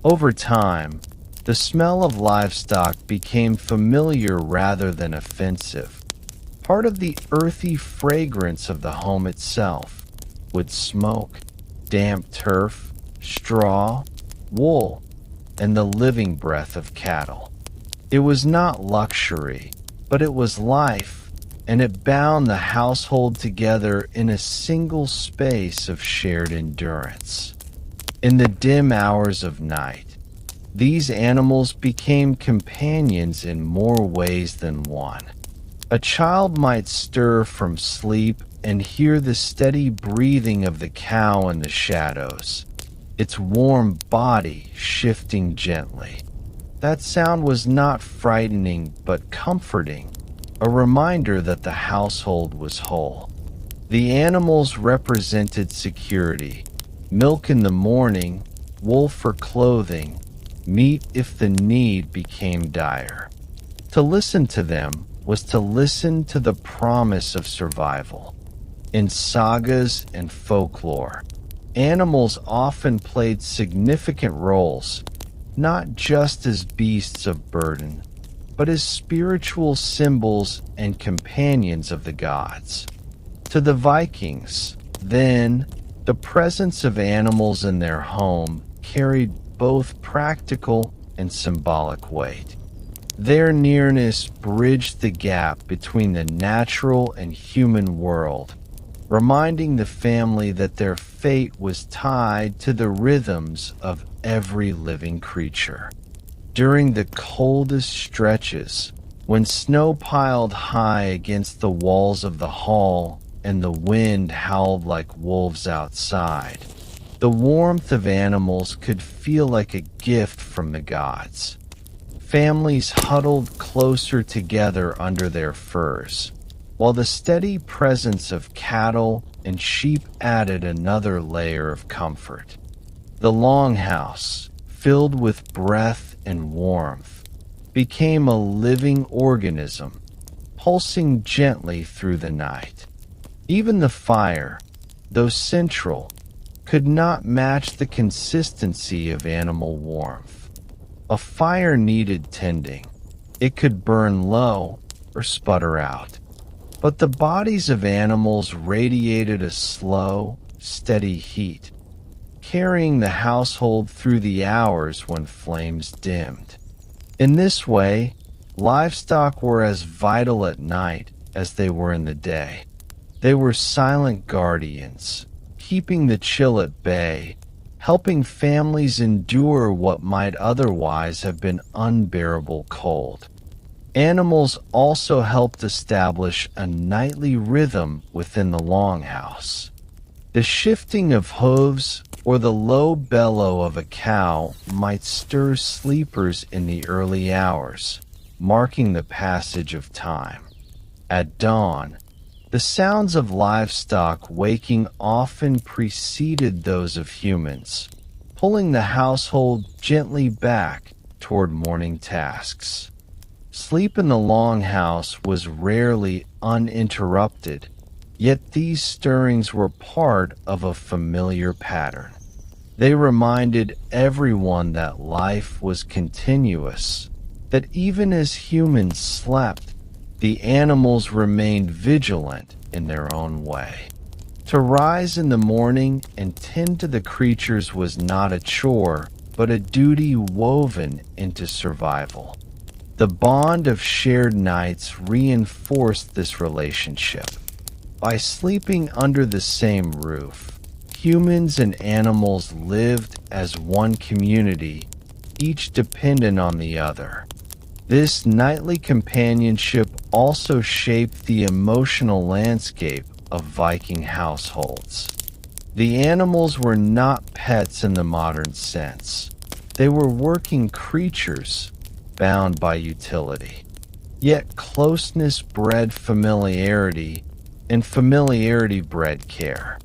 Over time, the smell of livestock became familiar rather than offensive, part of the earthy fragrance of the home itself, with smoke, damp turf, straw, wool, and the living breath of cattle. It was not luxury, but it was life, and it bound the household together in a single space of shared endurance. In the dim hours of night, these animals became companions in more ways than one. A child might stir from sleep and hear the steady breathing of the cow in the shadows, its warm body shifting gently. That sound was not frightening but comforting, a reminder that the household was whole. The animals represented security: milk in the morning, wool for clothing, meat if the need became dire. To listen to them was to listen to the promise of survival. In sagas and folklore, animals often played significant roles, not just as beasts of burden, but as spiritual symbols and companions of the gods. To the Vikings, then, the presence of animals in their home carried both practical and symbolic weight. Their nearness bridged the gap between the natural and human world, reminding the family that their fate was tied to the rhythms of every living creature. During the coldest stretches, When snow piled high against the walls of the hall and the wind howled like wolves outside, the warmth of animals could feel like a gift from the gods. Families huddled closer together under their furs, while the steady presence of cattle and sheep added another layer of comfort. The longhouse, filled with breath and warmth, became a living organism, pulsing gently through the night. Even the fire, though central, could not match the consistency of animal warmth. A fire needed tending. It could burn low or sputter out. But the bodies of animals radiated a slow, steady heat, carrying the household through the hours when flames dimmed. In this way, livestock were as vital at night as they were in the day. They were silent guardians, keeping the chill at bay, helping families endure what might otherwise have been unbearable cold. Animals also helped establish a nightly rhythm within the longhouse. The shifting of hooves or the low bellow of a cow might stir sleepers in the early hours, marking the passage of time. At dawn, the sounds of livestock waking often preceded those of humans, pulling the household gently back toward morning tasks. Sleep in the longhouse was rarely uninterrupted, yet these stirrings were part of a familiar pattern. They reminded everyone that life was continuous, that even as humans slept, the animals remained vigilant in their own way. To rise in the morning and tend to the creatures was not a chore, but a duty woven into survival. The bond of shared nights reinforced this relationship. By sleeping under the same roof, humans and animals lived as one community, each dependent on the other. This nightly companionship also shaped the emotional landscape of Viking households. The animals were not pets in the modern sense. They were working creatures, bound by utility. Yet closeness bred familiarity, and familiarity bred care.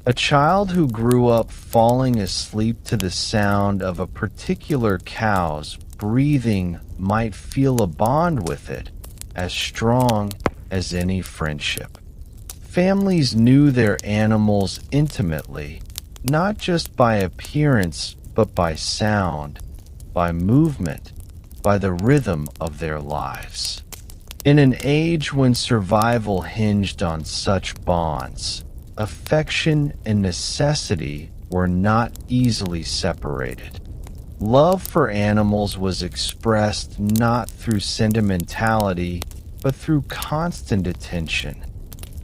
A child who grew up falling asleep to the sound of a particular cow's breathing might feel a bond with it as strong as any friendship. Families knew their animals intimately, not just by appearance, but by sound, by movement, by the rhythm of their lives. In an age when survival hinged on such bonds, affection and necessity were not easily separated. Love for animals was expressed not through sentimentality, but through constant attention,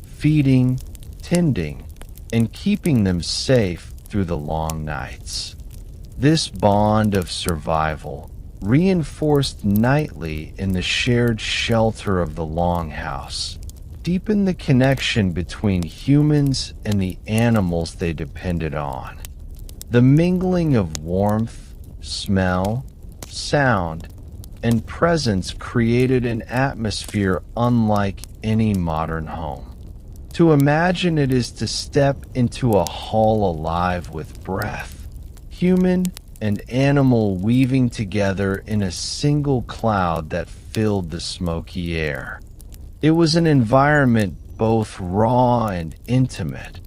feeding, tending, and keeping them safe through the long nights. This bond of survival, reinforced nightly in the shared shelter of the longhouse, deepened the connection between humans and the animals they depended on. The mingling of warmth, smell, sound, and presence created an atmosphere unlike any modern home. To imagine it is to step into a hall alive with breath, human and animal weaving together in a single cloud that filled the smoky air. It was an environment both raw and intimate,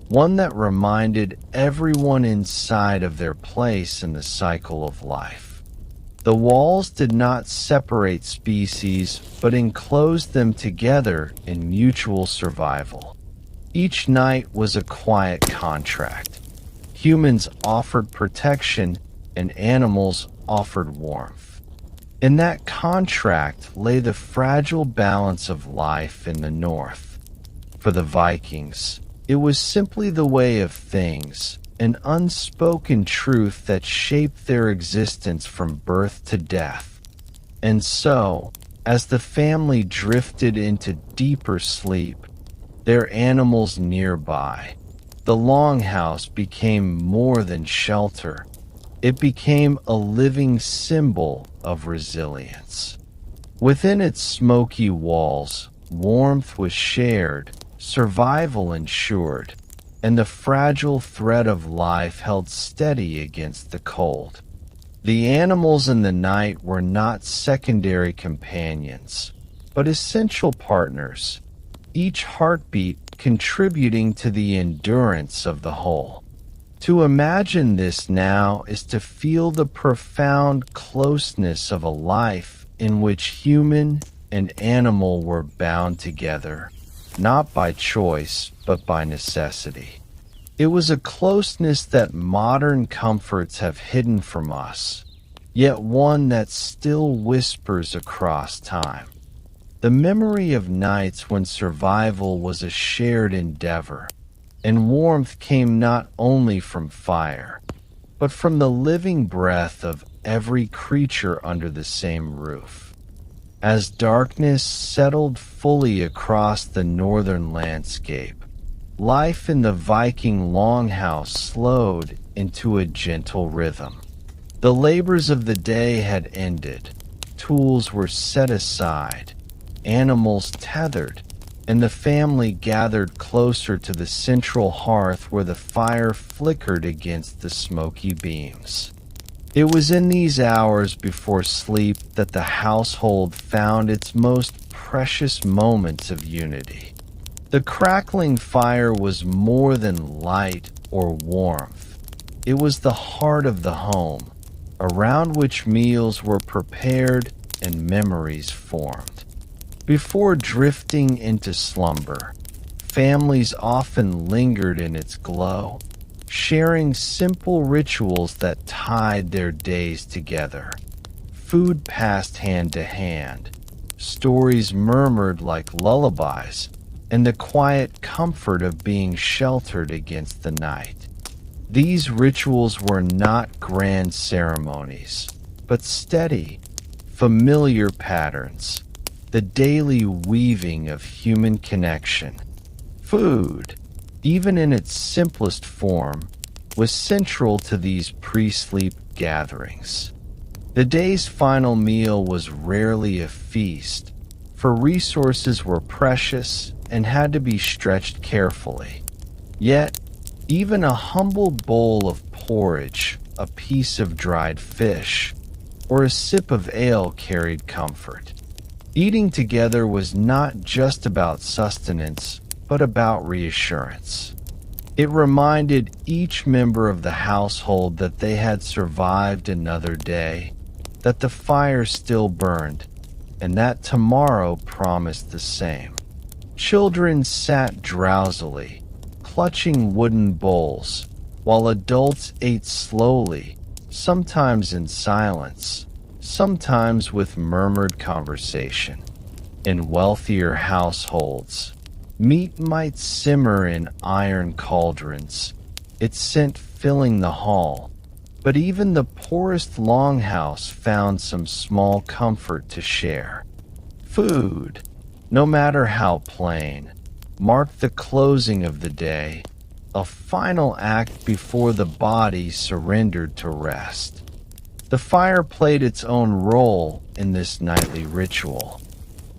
one that reminded everyone inside of their place in the cycle of life. The walls did not separate species, but enclosed them together in mutual survival. Each night was a quiet contract. Humans offered protection and animals offered warmth. In that contract lay the fragile balance of life in the North. For the Vikings, it was simply the way of things, an unspoken truth that shaped their existence from birth to death. And so, As the family drifted into deeper sleep, their animals nearby, the longhouse became more than shelter. It became a living symbol of resilience. Within its smoky walls, warmth was shared, survival ensured, and the fragile thread of life held steady against the cold. The animals in the night were not secondary companions, but essential partners, each heartbeat contributing to the endurance of the whole. To imagine this now is to feel the profound closeness of a life in which human and animal were bound together, not by choice, but by necessity. It was a closeness that modern comforts have hidden from us, yet one that still whispers across time. The memory of nights when survival was a shared endeavor, and warmth came not only from fire, but from the living breath of every creature under the same roof. As darkness settled fully across the northern landscape, life in the Viking Longhouse slowed into a gentle rhythm. The labors of the day had ended, tools were set aside, animals tethered, and the family gathered closer to the central hearth where the fire flickered against the smoky beams. It was in these hours before sleep that the household found its most precious moments of unity. The crackling fire was more than light or warmth. It was the heart of the home, around which meals were prepared and memories formed. Before drifting into slumber, families often lingered in its glow, sharing simple rituals that tied their days together. Food passed hand to hand, stories murmured like lullabies, and the quiet comfort of being sheltered against the night. These rituals were not grand ceremonies, but steady, familiar patterns, the daily weaving of human connection. Food, even in its simplest form, was central to these pre-sleep gatherings. The day's final meal was rarely a feast, for resources were precious and had to be stretched carefully. Yet, even a humble bowl of porridge, a piece of dried fish, or a sip of ale carried comfort. Eating together was not just about sustenance, but about reassurance. It reminded each member of the household that they had survived another day, that the fire still burned, and that tomorrow promised the same. Children sat drowsily, clutching wooden bowls, while adults ate slowly, sometimes in silence, sometimes with murmured conversation. In wealthier households, meat might simmer in iron cauldrons, its scent filling the hall, but even the poorest longhouse found some small comfort to share. Food, no matter how plain, marked the closing of the day, a final act before the body surrendered to rest. The fire played its own role in this nightly ritual.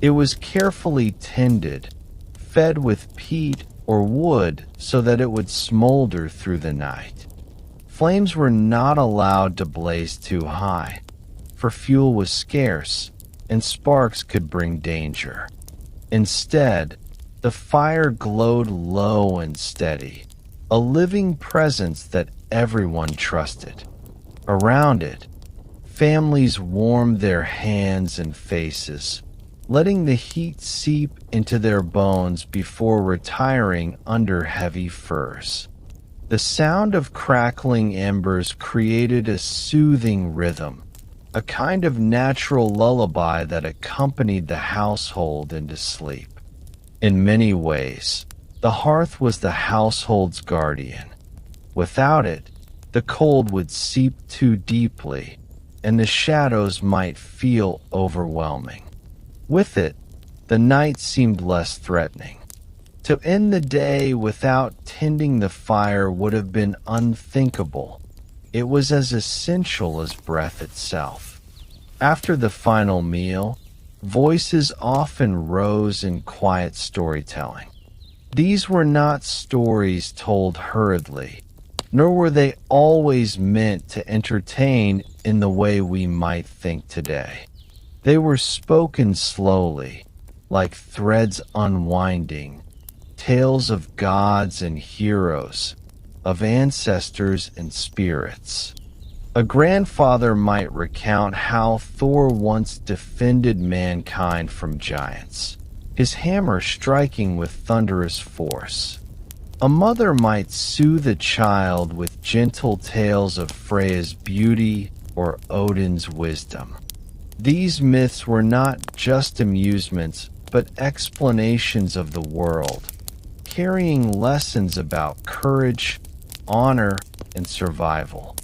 It was carefully tended, fed with peat or wood so that it would smolder through the night. Flames were not allowed to blaze too high, for fuel was scarce and sparks could bring danger. Instead, the fire glowed low and steady, a living presence that everyone trusted. Around it, families warmed their hands and faces, letting the heat seep into their bones before retiring under heavy furs. The sound of crackling embers created a soothing rhythm, a kind of natural lullaby that accompanied the household into sleep. In many ways, the hearth was the household's guardian. Without it, the cold would seep too deeply, and the shadows might feel overwhelming. With it, the night seemed less threatening. To end the day without tending the fire would have been unthinkable. It was as essential as breath itself. After the final meal, voices often rose in quiet storytelling. These were not stories told hurriedly, nor were they always meant to entertain in the way we might think today. They were spoken slowly, like threads unwinding, tales of gods and heroes, of ancestors and spirits. A grandfather might recount how Thor once defended mankind from giants, his hammer striking with thunderous force. A mother might soothe a child with gentle tales of Freya's beauty or Odin's wisdom. These myths were not just amusements, but explanations of the world, carrying lessons about courage, honor, and survival.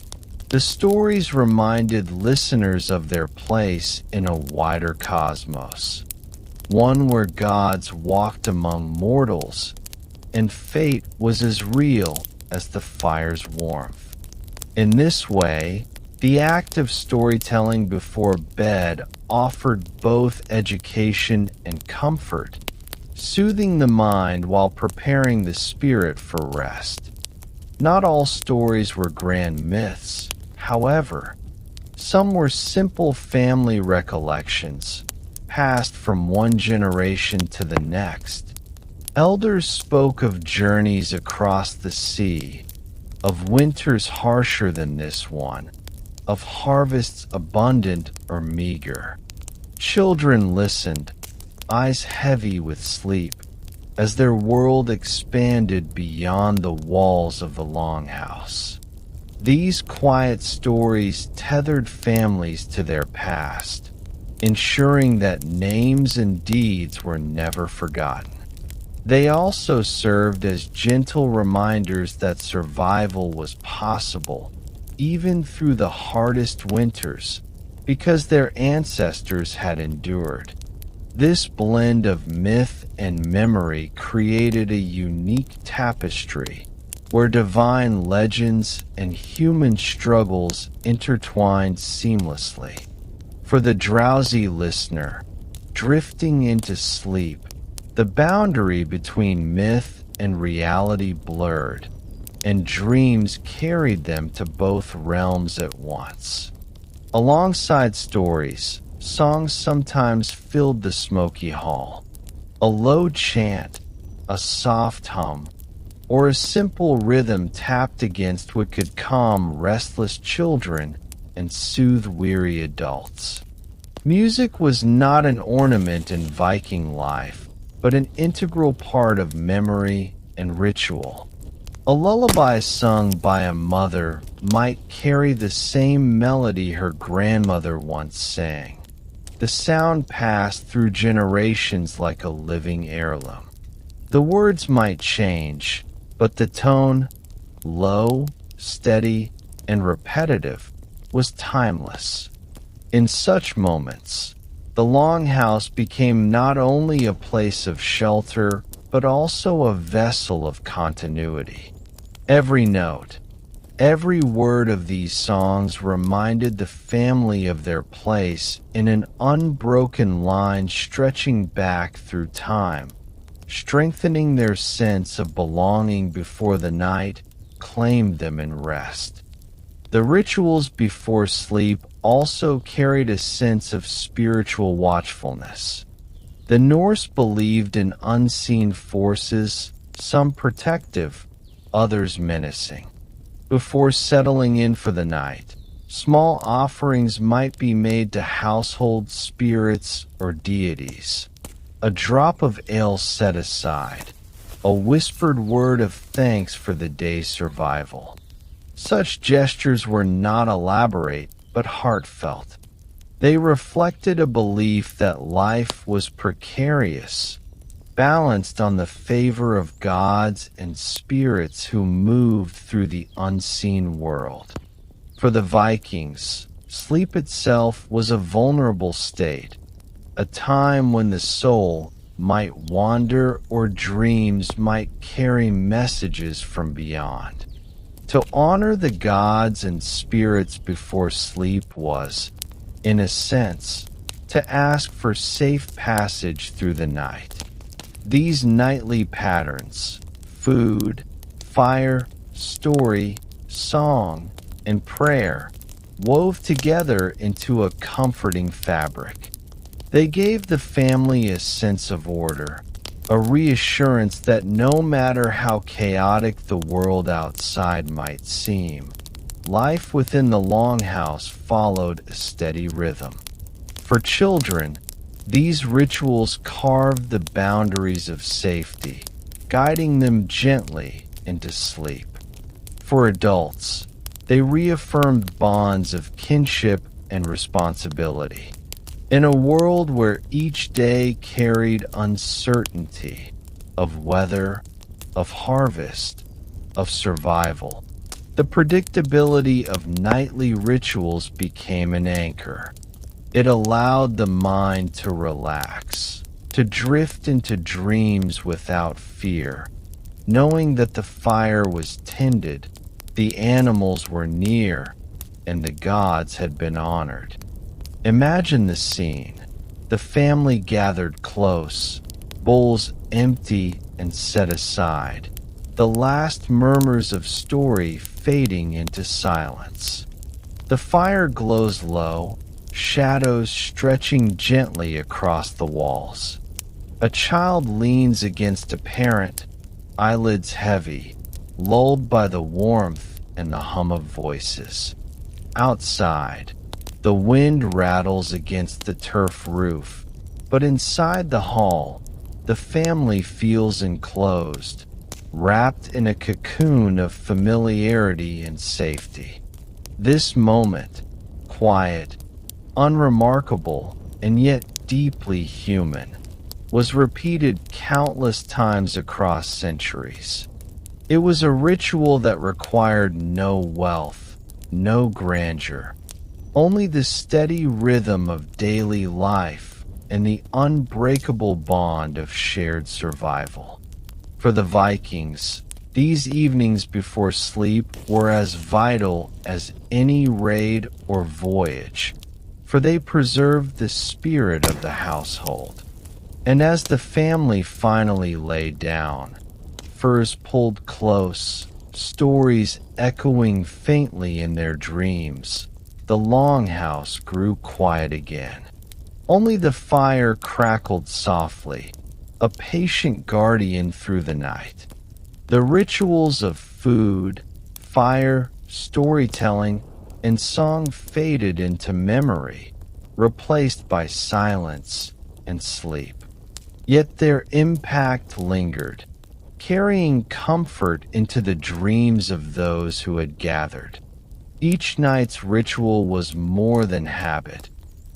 The stories reminded listeners of their place in a wider cosmos, one where gods walked among mortals, and fate was as real as the fire's warmth. In this way, the act of storytelling before bed offered both education and comfort, soothing the mind while preparing the spirit for rest. Not all stories were grand myths, however. Some were simple family recollections, passed from one generation to the next. Elders spoke of journeys across the sea, of winters harsher than this one, of harvests abundant or meager. Children listened, eyes heavy with sleep, as their world expanded beyond the walls of the longhouse. These quiet stories tethered families to their past, ensuring that names and deeds were never forgotten. They also served as gentle reminders that survival was possible, even through the hardest winters, because their ancestors had endured. This blend of myth and memory created a unique tapestry where divine legends and human struggles intertwined seamlessly. For the drowsy listener, drifting into sleep, the boundary between myth and reality blurred, and dreams carried them to both realms at once. Alongside stories, songs sometimes filled the smoky hall. A low chant, a soft hum, or a simple rhythm tapped against what could calm restless children and soothe weary adults. Music was not an ornament in Viking life, but an integral part of memory and ritual. A lullaby sung by a mother might carry the same melody her grandmother once sang. The sound passed through generations like a living heirloom. The words might change, but the tone, low, steady, and repetitive, was timeless. In such moments, the longhouse became not only a place of shelter, but also a vessel of continuity. Every note, every word of these songs reminded the family of their place in an unbroken line stretching back through time, strengthening their sense of belonging before the night claimed them in rest. The rituals before sleep also carried a sense of spiritual watchfulness. The Norse believed in unseen forces, some protective, others menacing. Before settling in for the night, small offerings might be made to household spirits or deities. A drop of ale set aside, a whispered word of thanks for the day's survival. Such gestures were not elaborate, but heartfelt. They reflected a belief that life was precarious, balanced on the favor of gods and spirits who moved through the unseen world. For the Vikings, sleep itself was a vulnerable state, a time when the soul might wander or dreams might carry messages from beyond. To honor the gods and spirits before sleep was, in a sense, to ask for safe passage through the night. These nightly patterns, food, fire, story, song, and prayer, wove together into a comforting fabric. They gave the family a sense of order, a reassurance that no matter how chaotic the world outside might seem, life within the longhouse followed a steady rhythm. For children, these rituals carved the boundaries of safety, guiding them gently into sleep. For adults, they reaffirmed bonds of kinship and responsibility. In a world where each day carried uncertainty of weather, of harvest, of survival, the predictability of nightly rituals became an anchor. It allowed the mind to relax, to drift into dreams without fear, knowing that the fire was tended, the animals were near, and the gods had been honored. Imagine the scene. The family gathered close, bowls empty and set aside, the last murmurs of story fading into silence. The fire glows low, shadows stretching gently across the walls. A child leans against a parent, eyelids heavy, lulled by the warmth and the hum of voices. Outside, the wind rattles against the turf roof, but inside the hall, the family feels enclosed, wrapped in a cocoon of familiarity and safety. This moment, quiet, unremarkable, and yet deeply human, was repeated countless times across centuries. It was a ritual that required no wealth, no grandeur, only the steady rhythm of daily life and the unbreakable bond of shared survival. For the Vikings, these evenings before sleep were as vital as any raid or voyage, for they preserved the spirit of the household. And as the family finally lay down, furs pulled close, stories echoing faintly in their dreams, the longhouse grew quiet again. Only the fire crackled softly, a patient guardian through the night. The rituals of food, fire, storytelling, and song faded into memory, replaced by silence and sleep. Yet their impact lingered, carrying comfort into the dreams of those who had gathered. Each night's ritual was more than habit.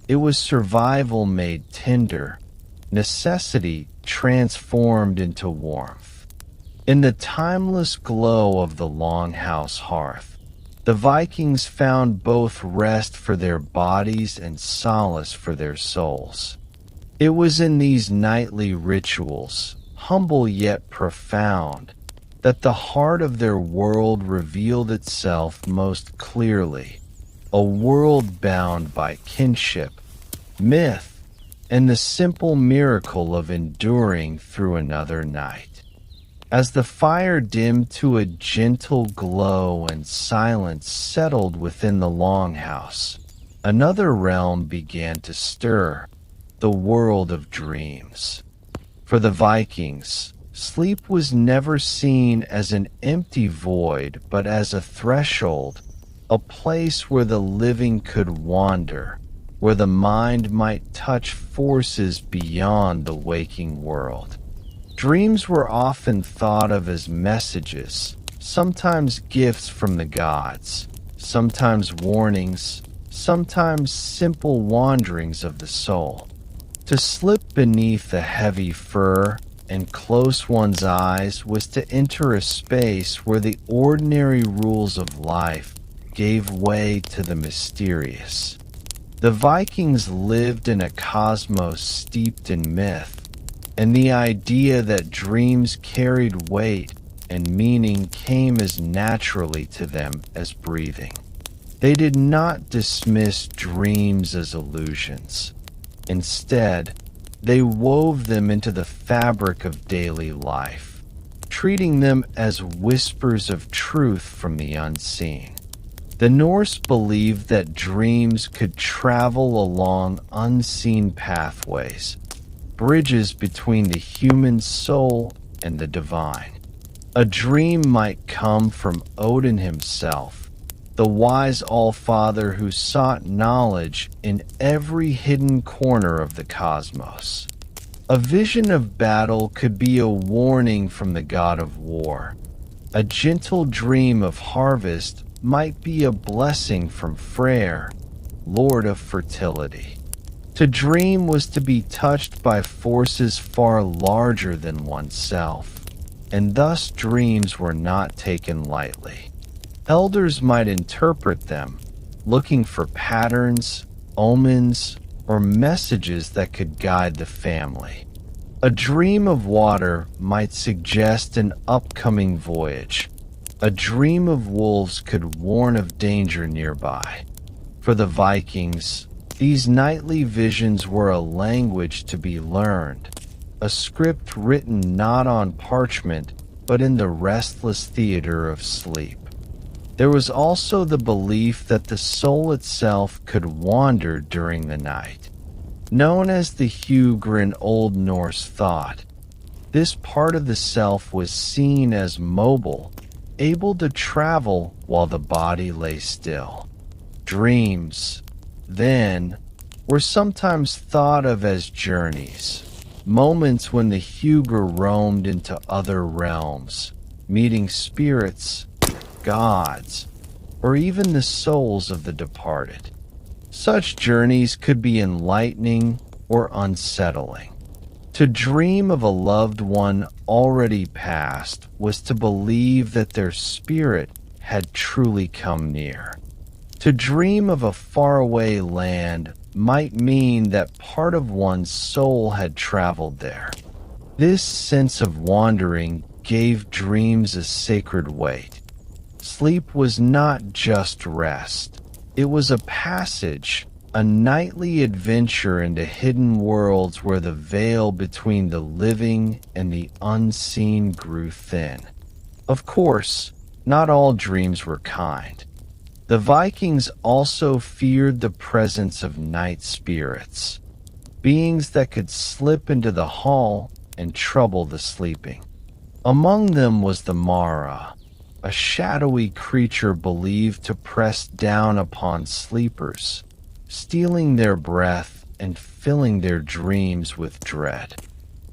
It was survival made tender, necessity transformed into warmth. In the timeless glow of the longhouse hearth, the Vikings found both rest for their bodies and solace for their souls. It was in these nightly rituals, humble yet profound, that the heart of their world revealed itself most clearly, a world bound by kinship, myth, and the simple miracle of enduring through another night. As the fire dimmed to a gentle glow and silence settled within the longhouse, another realm began to stir, the world of dreams. For the Vikings, sleep was never seen as an empty void, but as a threshold, a place where the living could wander, where the mind might touch forces beyond the waking world. Dreams were often thought of as messages, sometimes gifts from the gods, sometimes warnings, sometimes simple wanderings of the soul. To slip beneath a heavy fur and close one's eyes was to enter a space where the ordinary rules of life gave way to the mysterious. The Vikings lived in a cosmos steeped in myth, and the idea that dreams carried weight and meaning came as naturally to them as breathing. They did not dismiss dreams as illusions. Instead, they wove them into the fabric of daily life, treating them as whispers of truth from the unseen. The Norse believed that dreams could travel along unseen pathways, bridges between the human soul and the divine. A dream might come from Odin himself, the wise Allfather who sought knowledge in every hidden corner of the cosmos. A vision of battle could be a warning from the god of war. A gentle dream of harvest might be a blessing from Freyr, lord of fertility. To dream was to be touched by forces far larger than oneself, and thus dreams were not taken lightly. Elders might interpret them, looking for patterns, omens, or messages that could guide the family. A dream of water might suggest an upcoming voyage. A dream of wolves could warn of danger nearby. For the Vikings, these nightly visions were a language to be learned, a script written not on parchment but in the restless theater of sleep. There was also the belief that the soul itself could wander during the night. Known as the Hugr in Old Norse thought, this part of the self was seen as mobile, able to travel while the body lay still. Dreams, then, were sometimes thought of as journeys, moments when the Hugr roamed into other realms, meeting spirits, gods, or even the souls of the departed. Such journeys could be enlightening or unsettling. To dream of a loved one already passed was to believe that their spirit had truly come near. To dream of a faraway land might mean that part of one's soul had traveled there. This sense of wandering gave dreams a sacred weight. Sleep was not just rest. It was a passage, a nightly adventure into hidden worlds where the veil between the living and the unseen grew thin. Of course, not all dreams were kind. The Vikings also feared the presence of night spirits, beings that could slip into the hall and trouble the sleeping. Among them was the Mara, a shadowy creature believed to press down upon sleepers, stealing their breath and filling their dreams with dread.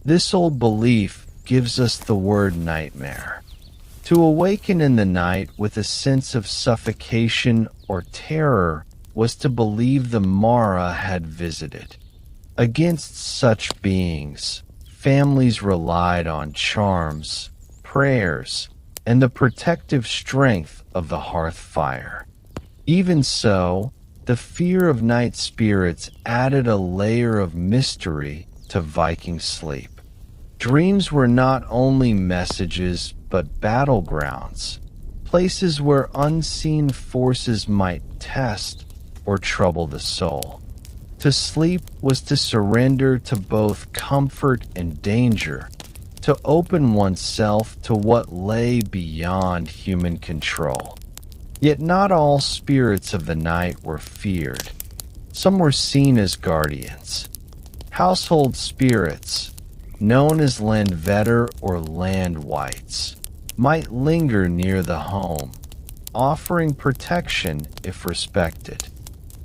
This old belief gives us the word nightmare. To awaken in the night with a sense of suffocation or terror was to believe the Mara had visited. Against such beings, families relied on charms, prayers, and the protective strength of the hearth fire. Even so, the fear of night spirits added a layer of mystery to Viking sleep. Dreams were not only messages but battlegrounds, places where unseen forces might test or trouble the soul. To sleep was to surrender to both comfort and danger, to open oneself to what lay beyond human control. Yet not all spirits of the night were feared. Some were seen as guardians. Household spirits, known as Landvetter or land wights, might linger near the home, offering protection if respected.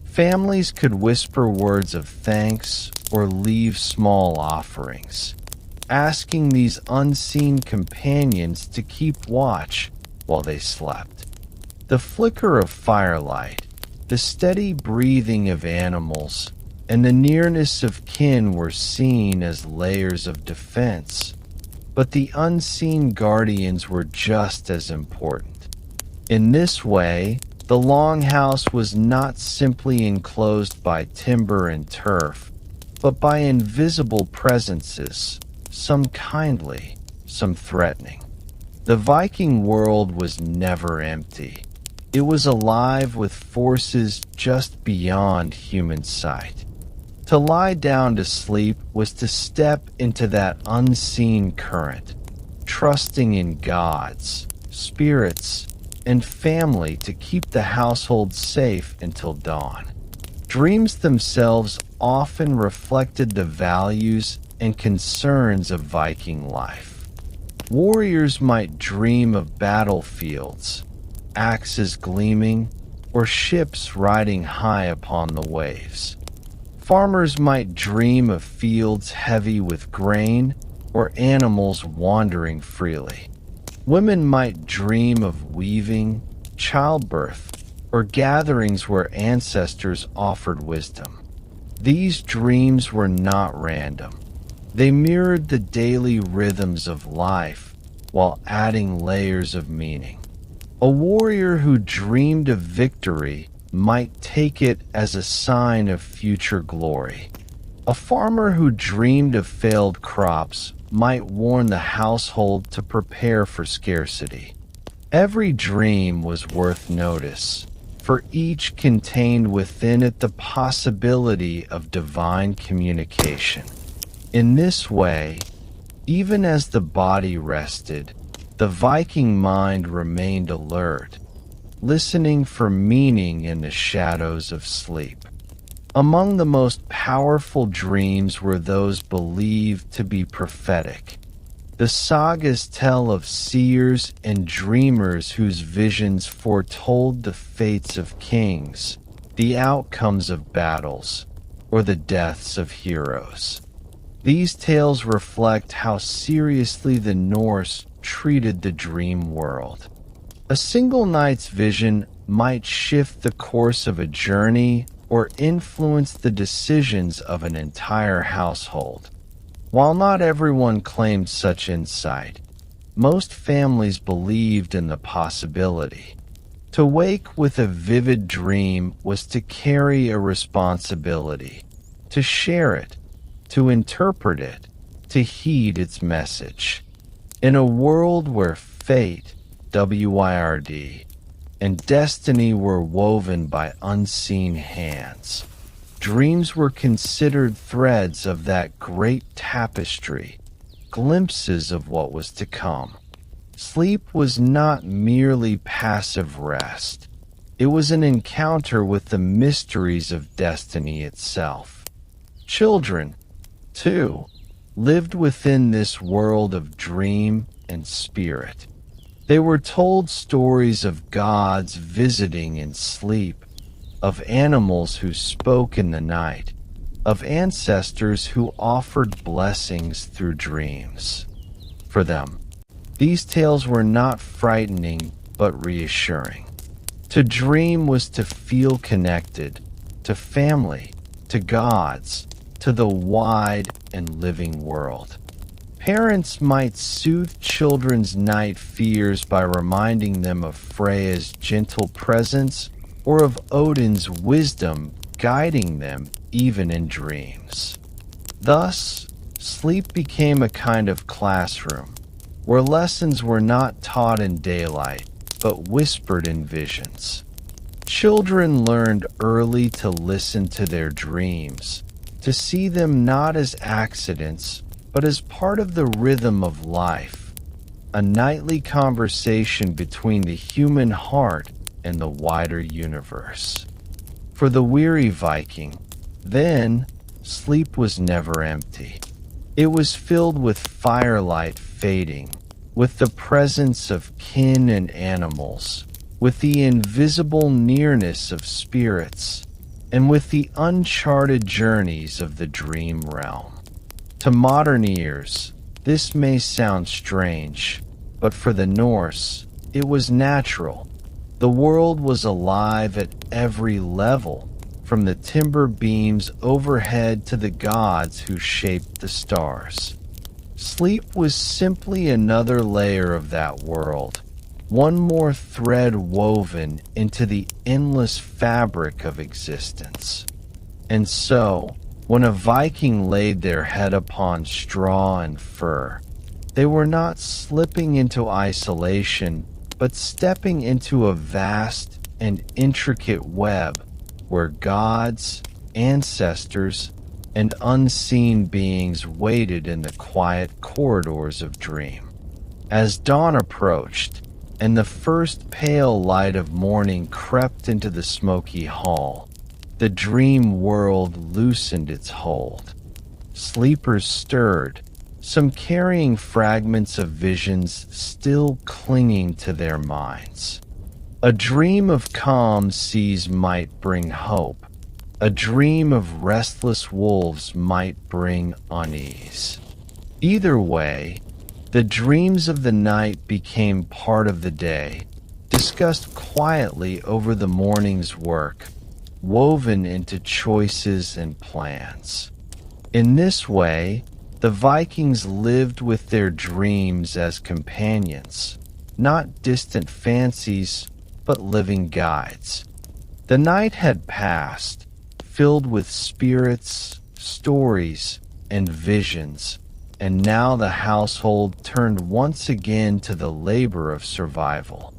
Families could whisper words of thanks or leave small offerings, asking these unseen companions to keep watch while they slept. The flicker of firelight, the steady breathing of animals, and the nearness of kin were seen as layers of defense, but the unseen guardians were just as important. In this way, The longhouse was not simply enclosed by timber and turf, but by invisible presences, some kindly, some threatening. The Viking world was never empty. It was alive with forces just beyond human sight. To lie down to sleep was to step into that unseen current, trusting in gods, spirits, and family to keep the household safe until dawn. Dreams themselves often reflected the values and concerns of Viking life. Warriors might dream of battlefields, axes gleaming, or ships riding high upon the waves. Farmers might dream of fields heavy with grain or animals wandering freely. Women might dream of weaving, childbirth, or gatherings where ancestors offered wisdom. These dreams were not random. They mirrored the daily rhythms of life while adding layers of meaning. A warrior who dreamed of victory might take it as a sign of future glory. A farmer who dreamed of failed crops might warn the household to prepare for scarcity. Every dream was worth notice, for each contained within it the possibility of divine communication. In this way, even as the body rested, the Viking mind remained alert, listening for meaning in the shadows of sleep. Among the most powerful dreams were those believed to be prophetic. The sagas tell of seers and dreamers whose visions foretold the fates of kings, the outcomes of battles, or the deaths of heroes. These tales reflect how seriously the Norse treated the dream world. A single night's vision might shift the course of a journey or influence the decisions of an entire household. While not everyone claimed such insight, most families believed in the possibility. To wake with a vivid dream was to carry a responsibility, to share it, to interpret it, to heed its message. In a world where fate, WIRD, and destiny were woven by unseen hands, dreams were considered threads of that great tapestry, glimpses of what was to come. Sleep was not merely passive rest. It was an encounter with the mysteries of destiny itself. Children, too, lived within this world of dream and spirit. They were told stories of gods visiting in sleep, of animals who spoke in the night, of ancestors who offered blessings through dreams. For them, these tales were not frightening but reassuring. To dream was to feel connected, to family, to gods, to the wide and living world. Parents might soothe children's night fears by reminding them of Freya's gentle presence or of Odin's wisdom guiding them even in dreams. Thus, sleep became a kind of classroom where lessons were not taught in daylight but whispered in visions. Children learned early to listen to their dreams, to see them not as accidents but as part of the rhythm of life, a nightly conversation between the human heart and the wider universe. For the weary Viking, then, sleep was never empty. It was filled with firelight fading, with the presence of kin and animals, with the invisible nearness of spirits, and with the uncharted journeys of the dream realm. To modern ears, this may sound strange, but for the Norse, it was natural. The world was alive at every level, from the timber beams overhead to the gods who shaped the stars. Sleep was simply another layer of that world, one more thread woven into the endless fabric of existence. And so, when a Viking laid their head upon straw and fur, they were not slipping into isolation, but stepping into a vast and intricate web where gods, ancestors, and unseen beings waited in the quiet corridors of dream. As dawn approached, and the first pale light of morning crept into the smoky hall, the dream world loosened its hold. Sleepers stirred, some carrying fragments of visions still clinging to their minds. A dream of calm seas might bring hope. A dream of restless wolves might bring unease. Either way, the dreams of the night became part of the day, discussed quietly over the morning's work, woven into choices and plans. In this way, the Vikings lived with their dreams as companions, not distant fancies, but living guides. The night had passed, filled with spirits, stories, and visions, and now the household turned once again to the labor of survival.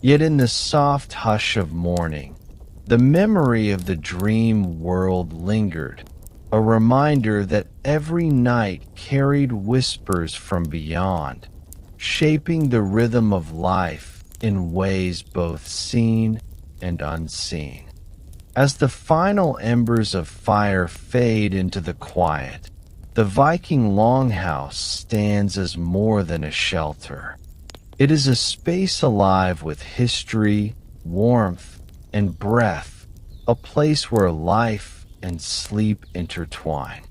Yet in the soft hush of morning, the memory of the dream world lingered, a reminder that every night carried whispers from beyond, shaping the rhythm of life in ways both seen and unseen. As the final embers of fire fade into the quiet, the Viking Longhouse stands as more than a shelter. It is a space alive with history, warmth, and breath, a place where life and sleep intertwine.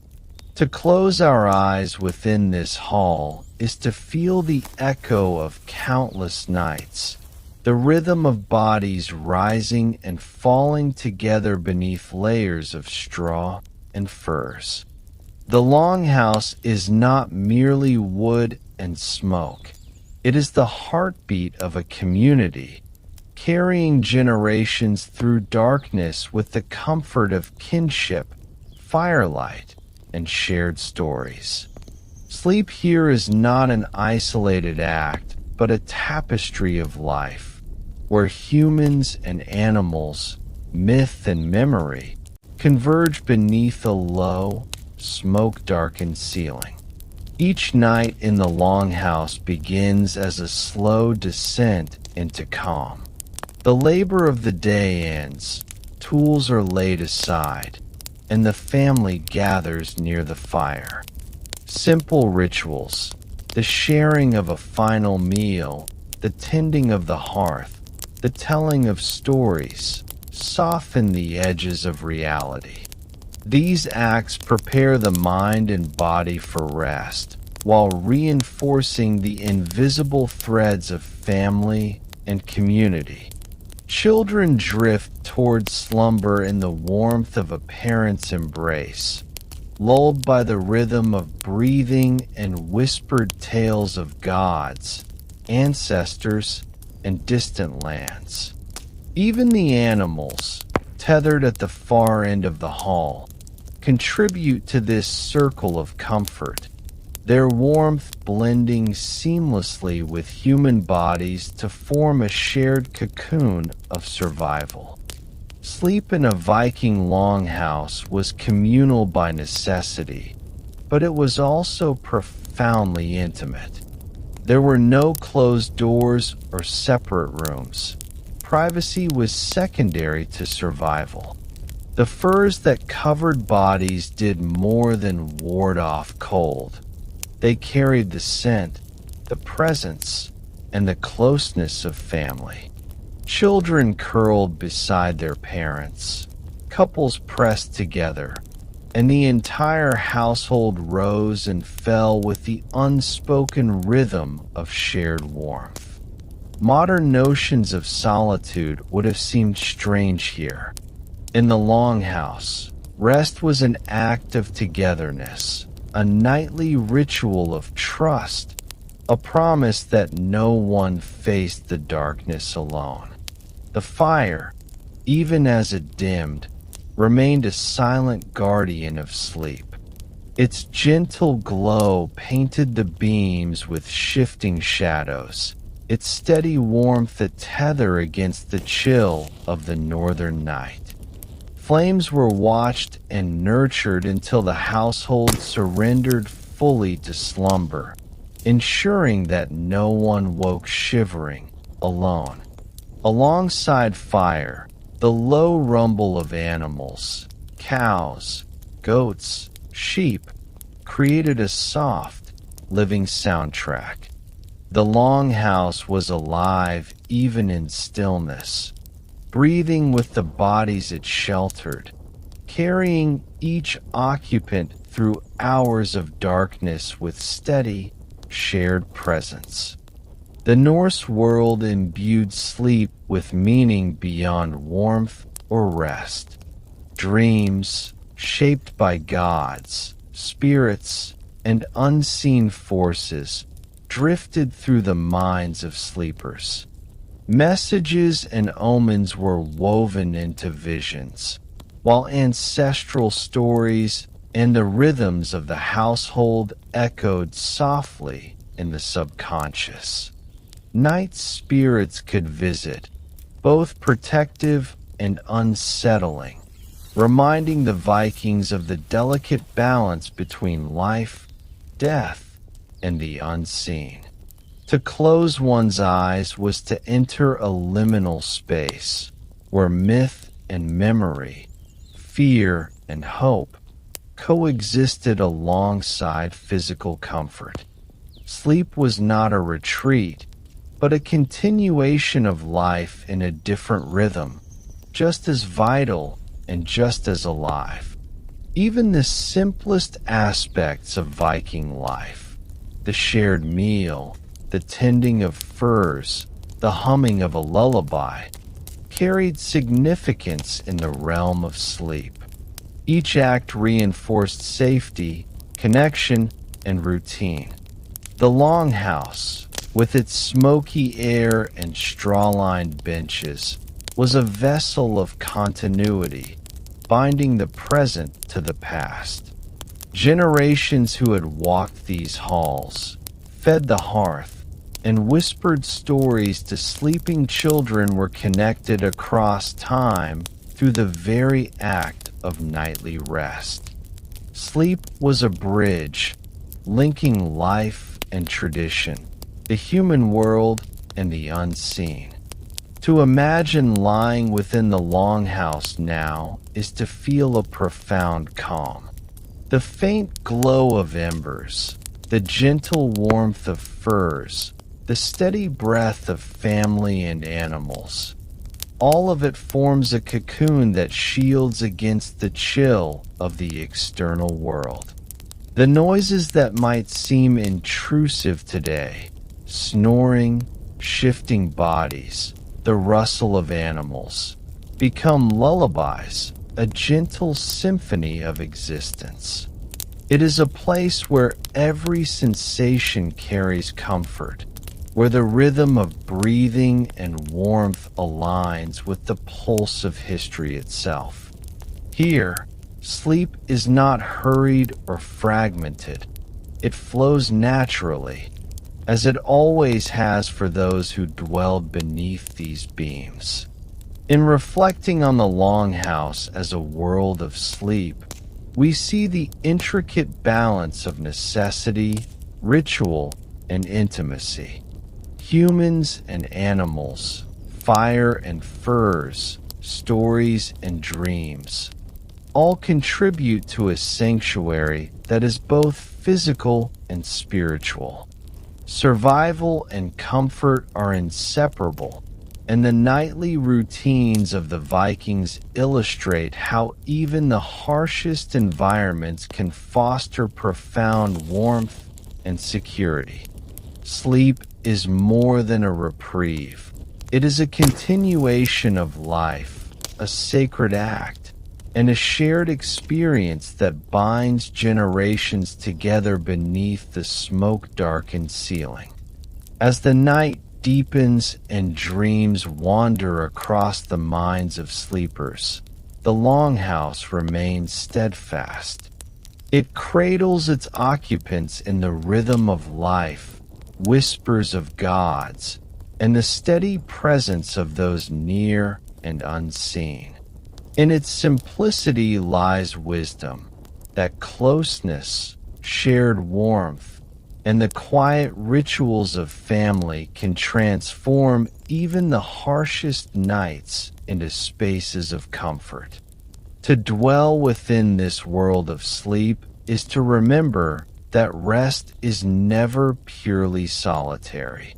To close our eyes within this hall is to feel the echo of countless nights, the rhythm of bodies rising and falling together beneath layers of straw and furs. The Longhouse is not merely wood and smoke. It is the heartbeat of a community, carrying generations through darkness with the comfort of kinship, firelight, and shared stories. Sleep here is not an isolated act, but a tapestry of life, where humans and animals, myth and memory, converge beneath a low, smoke-darkened ceiling. Each night in the Longhouse begins as a slow descent into calm. The labor of the day ends, tools are laid aside, and the family gathers near the fire. Simple rituals, the sharing of a final meal, the tending of the hearth, the telling of stories, soften the edges of reality. These acts prepare the mind and body for rest, while reinforcing the invisible threads of family and community. Children drift toward slumber in the warmth of a parent's embrace, lulled by the rhythm of breathing and whispered tales of gods, ancestors, and distant lands. Even the animals, tethered at the far end of the hall, contribute to this circle of comfort, their warmth blending seamlessly with human bodies to form a shared cocoon of survival. Sleep in a Viking longhouse was communal by necessity, but it was also profoundly intimate. There were no closed doors or separate rooms. Privacy was secondary to survival. The furs that covered bodies did more than ward off cold. They carried the scent, the presence, and the closeness of family. Children curled beside their parents, couples pressed together, and the entire household rose and fell with the unspoken rhythm of shared warmth. Modern notions of solitude would have seemed strange here. In the longhouse, rest was an act of togetherness, a nightly ritual of trust, a promise that no one faced the darkness alone. The fire, even as it dimmed, remained a silent guardian of sleep. Its gentle glow painted the beams with shifting shadows, its steady warmth a tether against the chill of the northern night. Flames were watched and nurtured until the household surrendered fully to slumber, ensuring that no one woke shivering, alone. Alongside fire, the low rumble of animals, cows, goats, sheep, created a soft, living soundtrack. The longhouse was alive even in stillness, breathing with the bodies it sheltered, carrying each occupant through hours of darkness with steady, shared presence. The Norse world imbued sleep with meaning beyond warmth or rest. Dreams, shaped by gods, spirits, and unseen forces, drifted through the minds of sleepers. Messages and omens were woven into visions, while ancestral stories and the rhythms of the household echoed softly in the subconscious. Night spirits could visit, both protective and unsettling, reminding the Vikings of the delicate balance between life, death, and the unseen. To close one's eyes was to enter a liminal space where myth and memory, fear and hope coexisted alongside physical comfort. Sleep was not a retreat, but a continuation of life in a different rhythm, just as vital and just as alive. Even the simplest aspects of Viking life, the shared meal, the tending of furs, the humming of a lullaby, carried significance in the realm of sleep. Each act reinforced safety, connection, and routine. The longhouse, with its smoky air and straw-lined benches, was a vessel of continuity, binding the present to the past. Generations who had walked these halls, fed the hearth, and whispered stories to sleeping children were connected across time through the very act of nightly rest. Sleep was a bridge, linking life and tradition, the human world and the unseen. To imagine lying within the longhouse now is to feel a profound calm. The faint glow of embers, the gentle warmth of furs, the steady breath of family and animals, all of it forms a cocoon that shields against the chill of the external world. The noises that might seem intrusive today, snoring, shifting bodies, the rustle of animals, become lullabies, a gentle symphony of existence. It is a place where every sensation carries comfort, where the rhythm of breathing and warmth aligns with the pulse of history itself. Here, sleep is not hurried or fragmented. It flows naturally, as it always has for those who dwelled beneath these beams. In reflecting on the longhouse as a world of sleep, we see the intricate balance of necessity, ritual, and intimacy. Humans and animals, fire and furs, stories and dreams, all contribute to a sanctuary that is both physical and spiritual. Survival and comfort are inseparable, and the nightly routines of the Vikings illustrate how even the harshest environments can foster profound warmth and security. Sleep is more than a reprieve. It is a continuation of life, a sacred act, and a shared experience that binds generations together beneath the smoke-darkened ceiling. As the night deepens and dreams wander across the minds of sleepers, the longhouse remains steadfast. It cradles its occupants in the rhythm of life, whispers of gods, and the steady presence of those near and unseen. In its simplicity lies wisdom, that closeness, shared warmth, and the quiet rituals of family can transform even the harshest nights into spaces of comfort. To dwell within this world of sleep is to remember that rest is never purely solitary.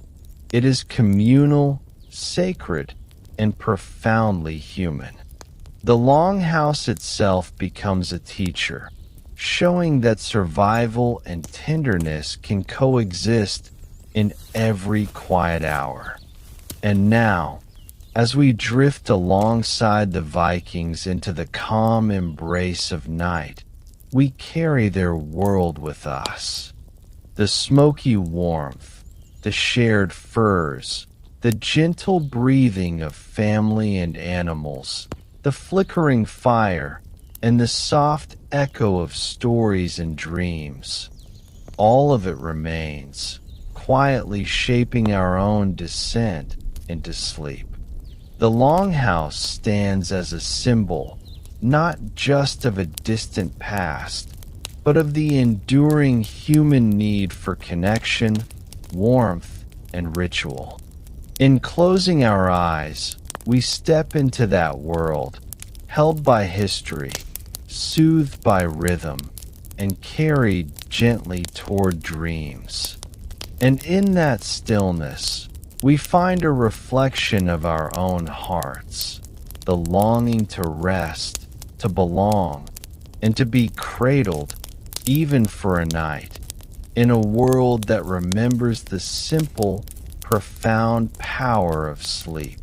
It is communal, sacred, and profoundly human. The longhouse itself becomes a teacher, showing that survival and tenderness can coexist in every quiet hour. And now, as we drift alongside the Vikings into the calm embrace of night, we carry their world with us. The smoky warmth, the shared furs, the gentle breathing of family and animals, the flickering fire, and the soft echo of stories and dreams. All of it remains, quietly shaping our own descent into sleep. The longhouse stands as a symbol, not just of a distant past, but of the enduring human need for connection, warmth, and ritual. In closing our eyes, we step into that world, held by history, soothed by rhythm, and carried gently toward dreams. And in that stillness, we find a reflection of our own hearts, the longing to rest, to belong, and to be cradled, even for a night, in a world that remembers the simple, profound power of sleep.